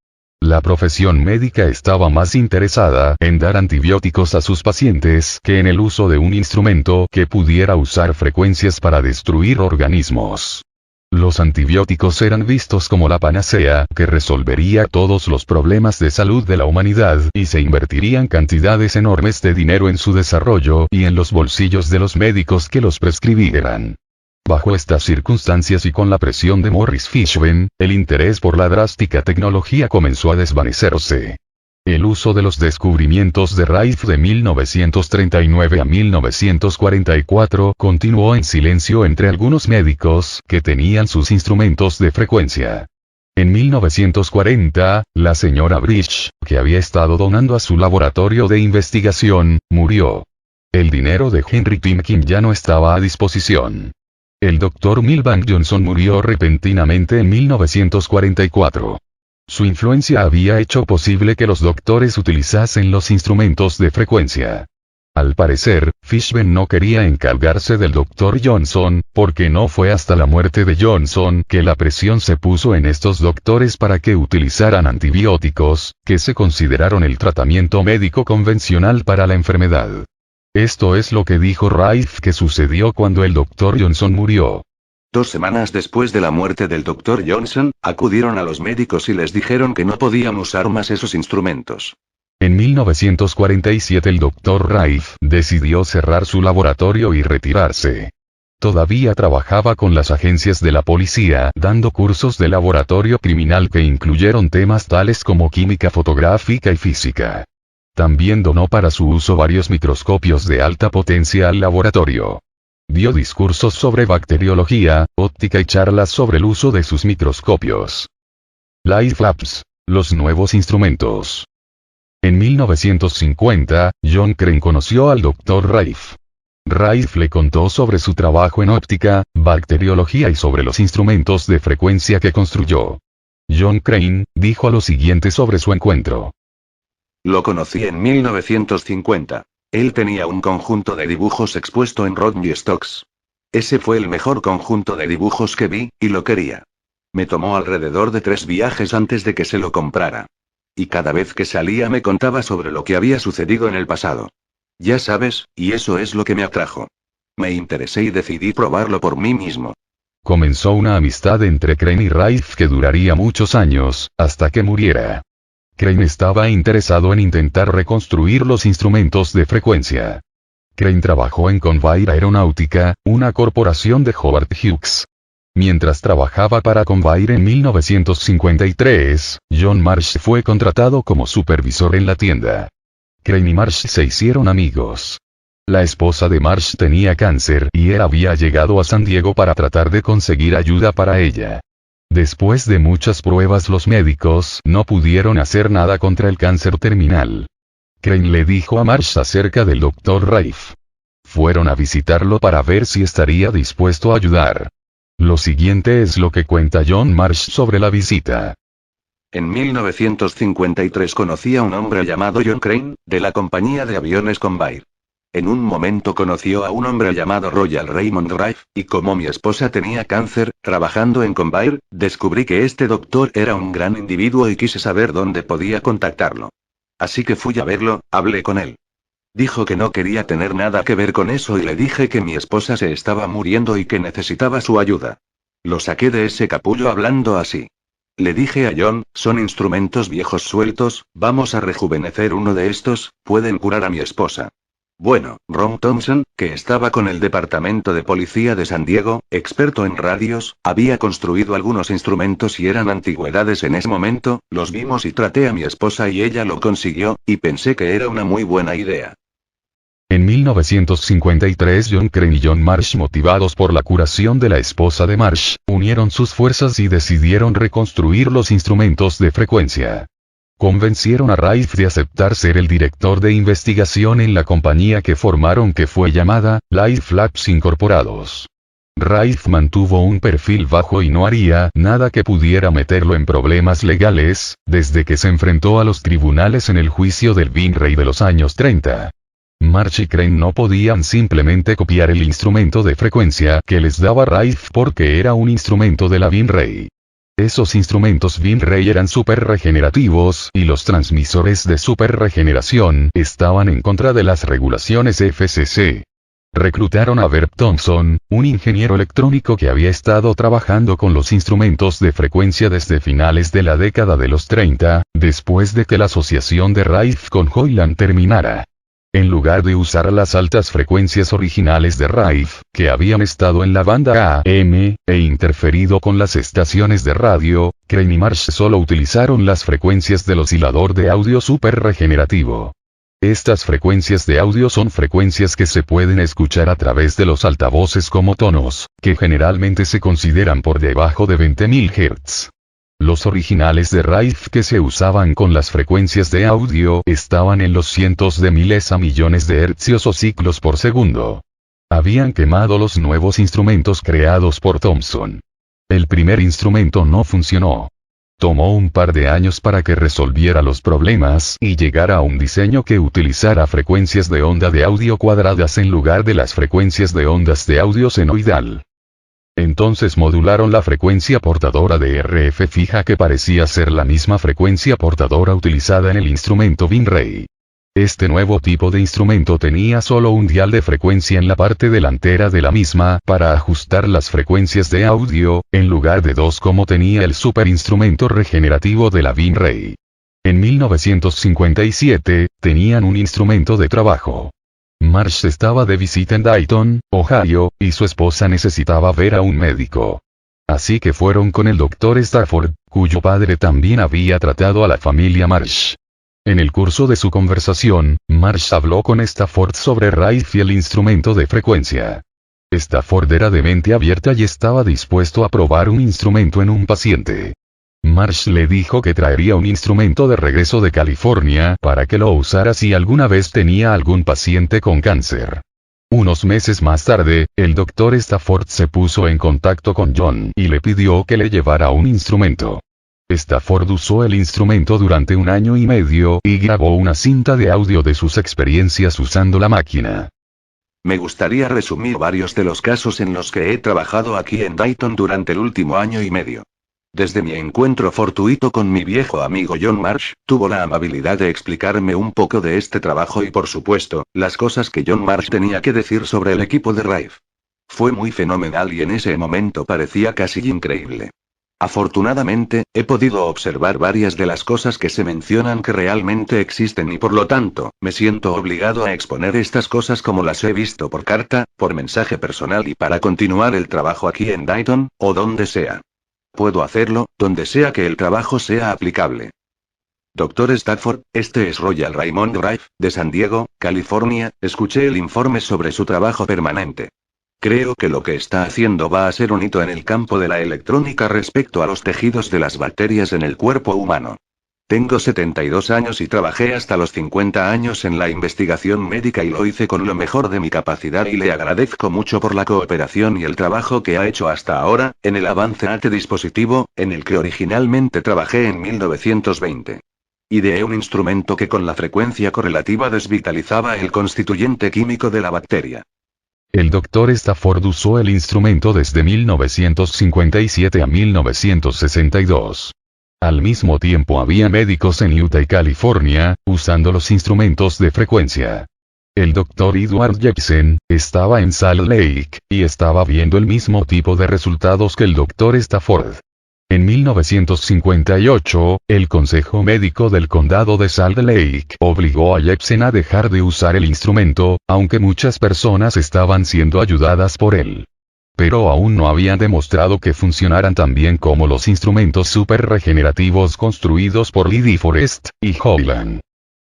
La profesión médica estaba más interesada en dar antibióticos a sus pacientes que en el uso de un instrumento que pudiera usar frecuencias para destruir organismos. Los antibióticos eran vistos como la panacea que resolvería todos los problemas de salud de la humanidad y se invertirían cantidades enormes de dinero en su desarrollo y en los bolsillos de los médicos que los prescribieran. Bajo estas circunstancias y con la presión de Morris Fishburne, el interés por la drástica tecnología comenzó a desvanecerse. El uso de los descubrimientos de Rife de 1939 a 1944 continuó en silencio entre algunos médicos que tenían sus instrumentos de frecuencia. En 1940, la señora Bridge, que había estado donando a su laboratorio de investigación, murió. El dinero de Henry Timken ya no estaba a disposición. El Dr. Milbank Johnson murió repentinamente en 1944. Su influencia había hecho posible que los doctores utilizasen los instrumentos de frecuencia. Al parecer, Fishburne no quería encargarse del Dr. Johnson, porque no fue hasta la muerte de Johnson que la presión se puso en estos doctores para que utilizaran antibióticos, que se consideraron el tratamiento médico convencional para la enfermedad. Esto es lo que dijo Rife que sucedió cuando el Dr. Johnson murió. 2 semanas después de la muerte del Dr. Johnson, acudieron a los médicos y les dijeron que no podían usar más esos instrumentos. En 1947 el Dr. Rife decidió cerrar su laboratorio y retirarse. Todavía trabajaba con las agencias de la policía, dando cursos de laboratorio criminal que incluyeron temas tales como química fotográfica y física. También donó para su uso varios microscopios de alta potencia al laboratorio. Dio discursos sobre bacteriología, óptica y charlas sobre el uso de sus microscopios. Life Labs. Los nuevos instrumentos. En 1950, John Crane conoció al Dr. Rife. Rife le contó sobre su trabajo en óptica, bacteriología y sobre los instrumentos de frecuencia que construyó. John Crane dijo lo siguiente sobre su encuentro. Lo conocí en 1950. Él tenía un conjunto de dibujos expuesto en Rodney Stocks. Ese fue el mejor conjunto de dibujos que vi, y lo quería. Me tomó alrededor de 3 viajes antes de que se lo comprara. Y cada vez que salía me contaba sobre lo que había sucedido en el pasado. Ya sabes, y eso es lo que me atrajo. Me interesé y decidí probarlo por mí mismo. Comenzó una amistad entre Crane y Rife que duraría muchos años, hasta que muriera. Crane estaba interesado en intentar reconstruir los instrumentos de frecuencia. Crane trabajó en Convair Aeronáutica, una corporación de Howard Hughes. Mientras trabajaba para Convair en 1953, John Marsh fue contratado como supervisor en la tienda. Crane y Marsh se hicieron amigos. La esposa de Marsh tenía cáncer y él había llegado a San Diego para tratar de conseguir ayuda para ella. Después de muchas pruebas los médicos no pudieron hacer nada contra el cáncer terminal. Crane le dijo a Marsh acerca del Dr. Rife. Fueron a visitarlo para ver si estaría dispuesto a ayudar. Lo siguiente es lo que cuenta John Marsh sobre la visita. En 1953 conocí a un hombre llamado John Crane, de la compañía de aviones Convair. En un momento conoció a un hombre llamado Royal Raymond Rife, y como mi esposa tenía cáncer, trabajando en Convair, descubrí que este doctor era un gran individuo y quise saber dónde podía contactarlo. Así que fui a verlo, hablé con él. Dijo que no quería tener nada que ver con eso y le dije que mi esposa se estaba muriendo y que necesitaba su ayuda. Lo saqué de ese capullo hablando así. Le dije a John, son instrumentos viejos sueltos, vamos a rejuvenecer uno de estos, pueden curar a mi esposa. Bueno, Ron Thompson, que estaba con el Departamento de Policía de San Diego, experto en radios, había construido algunos instrumentos y eran antigüedades en ese momento, los vimos y traté a mi esposa y ella lo consiguió, y pensé que era una muy buena idea. En 1953 John Crane y John Marsh, motivados por la curación de la esposa de Marsh, unieron sus fuerzas y decidieron reconstruir los instrumentos de frecuencia. Convencieron a Rife de aceptar ser el director de investigación en la compañía que formaron, que fue llamada Life Labs Incorporados. Rife mantuvo un perfil bajo y no haría nada que pudiera meterlo en problemas legales, desde que se enfrentó a los tribunales en el juicio del Vin Ray de los años 30. Marsh y Crane no podían simplemente copiar el instrumento de frecuencia que les daba Rife porque era un instrumento de la Vin-Ray. Esos instrumentos Vin-Ray eran super regenerativos y los transmisores de super regeneración estaban en contra de las regulaciones FCC. Reclutaron a Bert Thompson, un ingeniero electrónico que había estado trabajando con los instrumentos de frecuencia desde finales de la década de los 30, después de que la asociación de Rife con Hoyland terminara. En lugar de usar las altas frecuencias originales de Rife, que habían estado en la banda AM, e interferido con las estaciones de radio, Crane y Marsh solo utilizaron las frecuencias del oscilador de audio super regenerativo. Estas frecuencias de audio son frecuencias que se pueden escuchar a través de los altavoces como tonos, que generalmente se consideran por debajo de 20.000 Hz. Los originales de Rife que se usaban con las frecuencias de audio estaban en los cientos de miles a millones de hercios o ciclos por segundo. Habían quemado los nuevos instrumentos creados por Thompson. El primer instrumento no funcionó. Tomó un par de años para que resolviera los problemas y llegara a un diseño que utilizara frecuencias de onda de audio cuadradas en lugar de las frecuencias de ondas de audio senoidal. Entonces modularon la frecuencia portadora de RF fija que parecía ser la misma frecuencia portadora utilizada en el instrumento Vin-Ray. Este nuevo tipo de instrumento tenía solo un dial de frecuencia en la parte delantera de la misma para ajustar las frecuencias de audio, en lugar de dos como tenía el superinstrumento regenerativo de la Vin-Ray. En 1957, tenían un instrumento de trabajo. Marsh estaba de visita en Dayton, Ohio, y su esposa necesitaba ver a un médico. Así que fueron con el Dr. Stafford, cuyo padre también había tratado a la familia Marsh. En el curso de su conversación, Marsh habló con Stafford sobre Rife y el instrumento de frecuencia. Stafford era de mente abierta y estaba dispuesto a probar un instrumento en un paciente. Marsh le dijo que traería un instrumento de regreso de California para que lo usara si alguna vez tenía algún paciente con cáncer. Unos meses más tarde, el Dr. Stafford se puso en contacto con John y le pidió que le llevara un instrumento. Stafford usó el instrumento durante 1 año y medio y grabó una cinta de audio de sus experiencias usando la máquina. Me gustaría resumir varios de los casos en los que he trabajado aquí en Dayton durante el último año y medio. Desde mi encuentro fortuito con mi viejo amigo John Marsh, tuvo la amabilidad de explicarme un poco de este trabajo y por supuesto, las cosas que John Marsh tenía que decir sobre el equipo de Rife. Fue muy fenomenal y en ese momento parecía casi increíble. Afortunadamente, he podido observar varias de las cosas que se mencionan que realmente existen y por lo tanto, me siento obligado a exponer estas cosas como las he visto por carta, por mensaje personal y para continuar el trabajo aquí en Dayton, o donde sea. Puedo hacerlo, donde sea que el trabajo sea aplicable. Dr. Stafford, este es Royal Raymond Rife, de San Diego, California, escuché el informe sobre su trabajo permanente. Creo que lo que está haciendo va a ser un hito en el campo de la electrónica respecto a los tejidos de las bacterias en el cuerpo humano. Tengo 72 años y trabajé hasta los 50 años en la investigación médica y lo hice con lo mejor de mi capacidad y le agradezco mucho por la cooperación y el trabajo que ha hecho hasta ahora, en el avance a este dispositivo, en el que originalmente trabajé en 1920. Ideé un instrumento que con la frecuencia correlativa desvitalizaba el constituyente químico de la bacteria. El Dr. Stafford usó el instrumento desde 1957 a 1962. Al mismo tiempo había médicos en Utah y California, usando los instrumentos de frecuencia. El Dr. Edward Jepsen estaba en Salt Lake, y estaba viendo el mismo tipo de resultados que el Dr. Stafford. En 1958, el Consejo Médico del Condado de Salt Lake obligó a Jepsen a dejar de usar el instrumento, aunque muchas personas estaban siendo ayudadas por él. Pero aún no habían demostrado que funcionaran tan bien como los instrumentos super regenerativos construidos por Lee DeForest y Hoyland.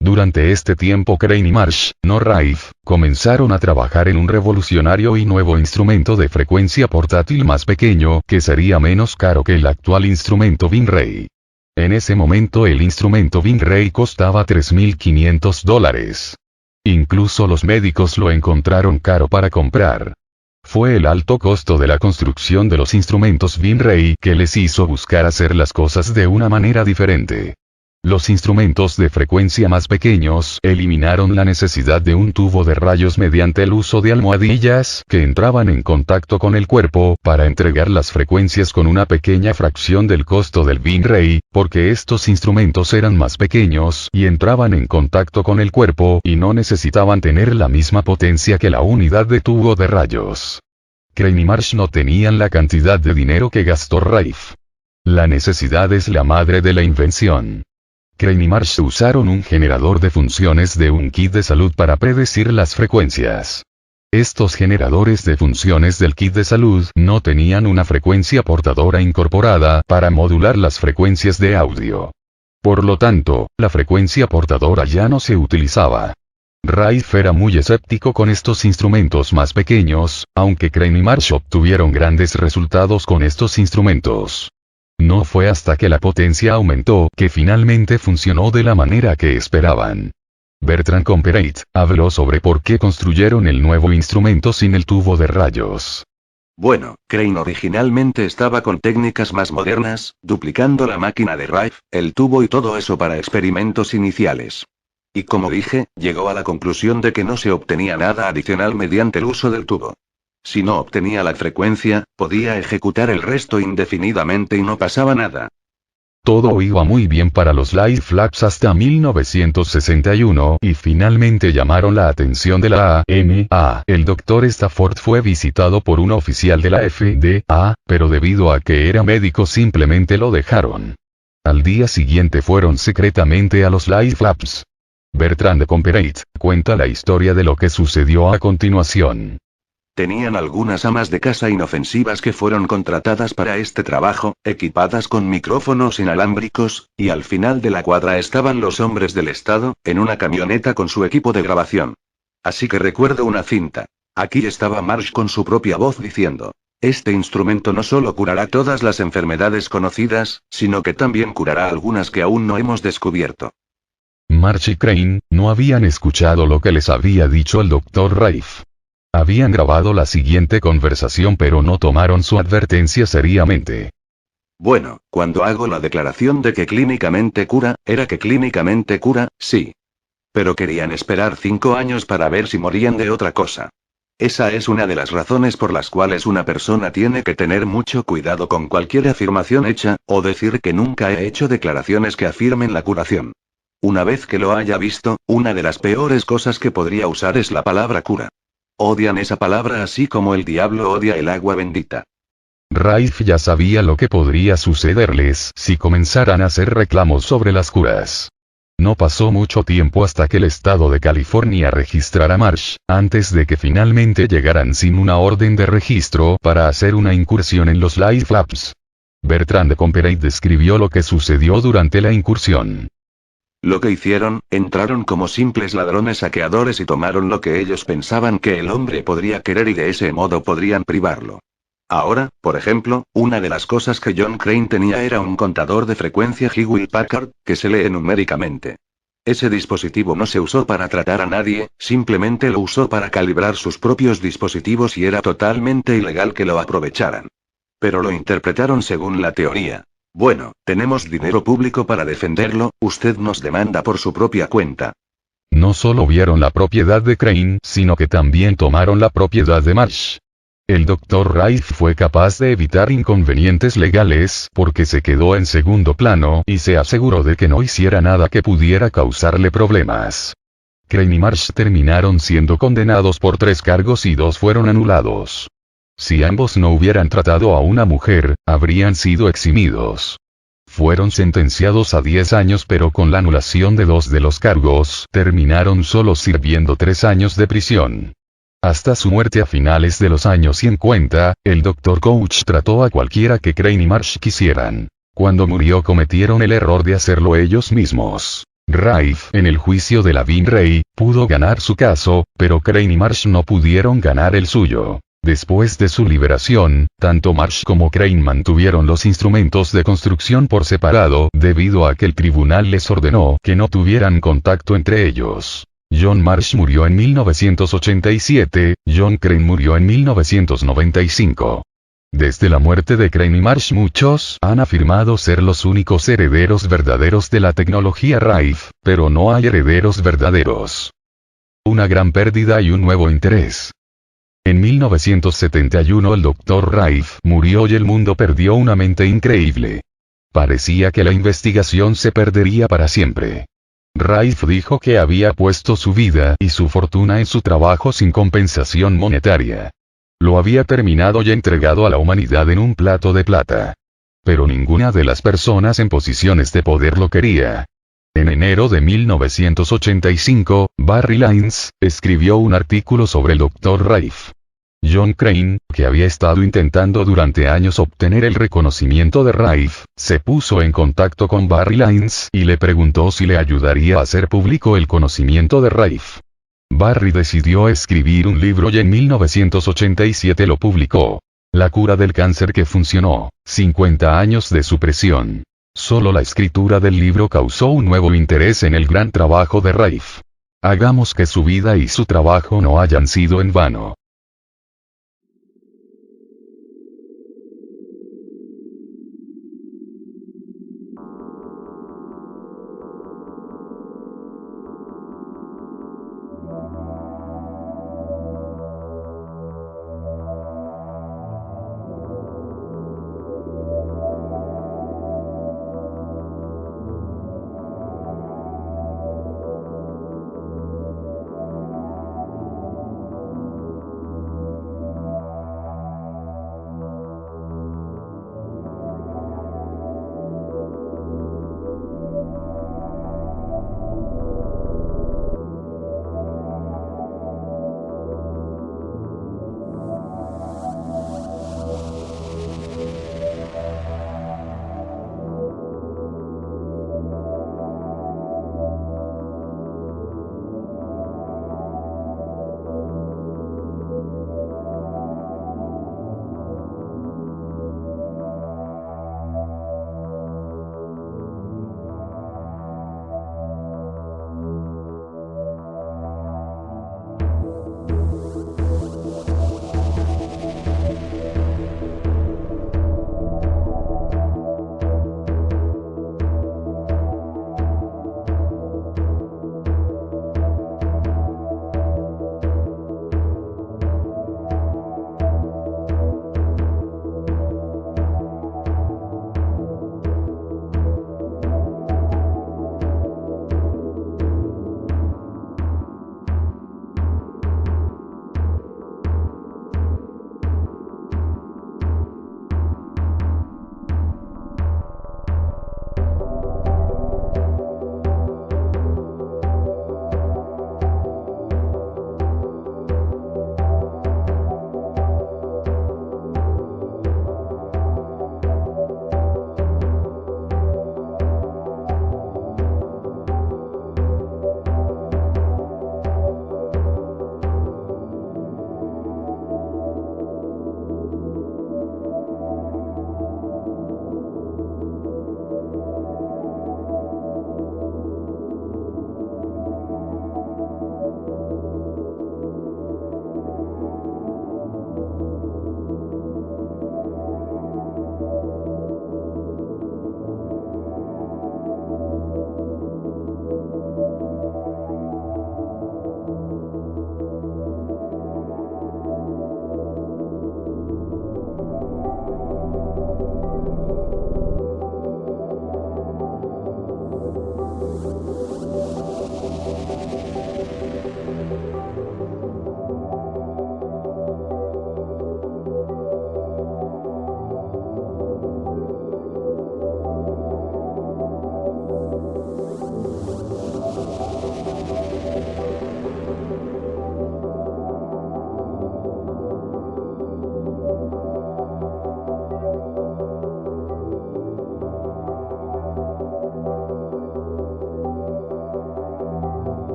Durante este tiempo Crane y Marsh, no Rife, comenzaron a trabajar en un revolucionario y nuevo instrumento de frecuencia portátil más pequeño que sería menos caro que el actual instrumento Vin-Ray. En ese momento el instrumento Vin-Ray costaba $3.500. Incluso los médicos lo encontraron caro para comprar. Fue el alto costo de la construcción de los instrumentos Vin-Ray que les hizo buscar hacer las cosas de una manera diferente. Los instrumentos de frecuencia más pequeños eliminaron la necesidad de un tubo de rayos mediante el uso de almohadillas que entraban en contacto con el cuerpo para entregar las frecuencias con una pequeña fracción del costo del bitrate, porque estos instrumentos eran más pequeños y entraban en contacto con el cuerpo y no necesitaban tener la misma potencia que la unidad de tubo de rayos. Crane y Marsh no tenían la cantidad de dinero que gastó Rife. La necesidad es la madre de la invención. Crane y Marsh usaron un generador de funciones de un kit de salud para predecir las frecuencias. Estos generadores de funciones del kit de salud no tenían una frecuencia portadora incorporada para modular las frecuencias de audio. Por lo tanto, la frecuencia portadora ya no se utilizaba. Rife era muy escéptico con estos instrumentos más pequeños, aunque Crane y Marsh obtuvieron grandes resultados con estos instrumentos. No fue hasta que la potencia aumentó que finalmente funcionó de la manera que esperaban. Bertrand Comperet habló sobre por qué construyeron el nuevo instrumento sin el tubo de rayos. Bueno, Crane originalmente estaba con técnicas más modernas, duplicando la máquina de Rife, el tubo y todo eso para experimentos iniciales. Y como dije, llegó a la conclusión de que no se obtenía nada adicional mediante el uso del tubo. Si no obtenía la frecuencia, podía ejecutar el resto indefinidamente y no pasaba nada. Todo iba muy bien para los Light Flaps hasta 1961 y finalmente llamaron la atención de la AMA. El Dr. Stafford fue visitado por un oficial de la FDA, pero debido a que era médico simplemente lo dejaron. Al día siguiente fueron secretamente a los Light Flaps. Bertrand Comperet cuenta la historia de lo que sucedió a continuación. Tenían algunas amas de casa inofensivas que fueron contratadas para este trabajo, equipadas con micrófonos inalámbricos, y al final de la cuadra estaban los hombres del Estado, en una camioneta con su equipo de grabación. Así que recuerdo una cinta. Aquí estaba Marsh con su propia voz diciendo: este instrumento no solo curará todas las enfermedades conocidas, sino que también curará algunas que aún no hemos descubierto. Marsh y Crane no habían escuchado lo que les había dicho el Dr. Rife. Habían grabado la siguiente conversación pero no tomaron su advertencia seriamente. Bueno, cuando hago la declaración de que clínicamente cura, era que clínicamente cura, sí. Pero querían esperar 5 años para ver si morían de otra cosa. Esa es una de las razones por las cuales una persona tiene que tener mucho cuidado con cualquier afirmación hecha, o decir que nunca he hecho declaraciones que afirmen la curación. Una vez que lo haya visto, una de las peores cosas que podría usar es la palabra cura. Odian esa palabra así como el diablo odia el agua bendita. Rife ya sabía lo que podría sucederles si comenzaran a hacer reclamos sobre las curas. No pasó mucho tiempo hasta que el estado de California registrara a Marsh, antes de que finalmente llegaran sin una orden de registro para hacer una incursión en los Light Flaps. Bertrand Comperet describió lo que sucedió durante la incursión. Lo que hicieron, entraron como simples ladrones saqueadores y tomaron lo que ellos pensaban que el hombre podría querer y de ese modo podrían privarlo. Ahora, por ejemplo, una de las cosas que John Crane tenía era un contador de frecuencia Hewitt-Packard, que se lee numéricamente. Ese dispositivo no se usó para tratar a nadie, simplemente lo usó para calibrar sus propios dispositivos y era totalmente ilegal que lo aprovecharan. Pero lo interpretaron según la teoría. Bueno, tenemos dinero público para defenderlo, usted nos demanda por su propia cuenta. No solo vieron la propiedad de Crane, sino que también tomaron la propiedad de Marsh. El Dr. Rife fue capaz de evitar inconvenientes legales porque se quedó en segundo plano y se aseguró de que no hiciera nada que pudiera causarle problemas. Crane y Marsh terminaron siendo condenados por 3 cargos y 2 fueron anulados. Si ambos no hubieran tratado a una mujer, habrían sido eximidos. Fueron sentenciados a 10 años pero con la anulación de 2 de los cargos, terminaron solo sirviendo 3 años de prisión. Hasta su muerte a finales de los años 50, el Dr. Couch trató a cualquiera que Crane y Marsh quisieran. Cuando murió cometieron el error de hacerlo ellos mismos. Rife, en el juicio de la bitrate, pudo ganar su caso, pero Crane y Marsh no pudieron ganar el suyo. Después de su liberación, tanto Marsh como Crane mantuvieron los instrumentos de construcción por separado debido a que el tribunal les ordenó que no tuvieran contacto entre ellos. John Marsh murió en 1987, John Crane murió en 1995. Desde la muerte de Crane y Marsh muchos han afirmado ser los únicos herederos verdaderos de la tecnología Rife, pero no hay herederos verdaderos. Una gran pérdida y un nuevo interés. En 1971 el Dr. Rife murió y el mundo perdió una mente increíble. Parecía que la investigación se perdería para siempre. Rife dijo que había puesto su vida y su fortuna en su trabajo sin compensación monetaria. Lo había terminado y entregado a la humanidad en un plato de plata. Pero ninguna de las personas en posiciones de poder lo quería. En enero de 1985, Barry Lines escribió un artículo sobre el Dr. Rife. John Crane, que había estado intentando durante años obtener el reconocimiento de Rife, se puso en contacto con Barry Lines y le preguntó si le ayudaría a hacer público el conocimiento de Rife. Barry decidió escribir un libro y en 1987 lo publicó. La cura del cáncer que funcionó, 50 años de supresión. Solo la escritura del libro causó un nuevo interés en el gran trabajo de Rife. Hagamos que su vida y su trabajo no hayan sido en vano.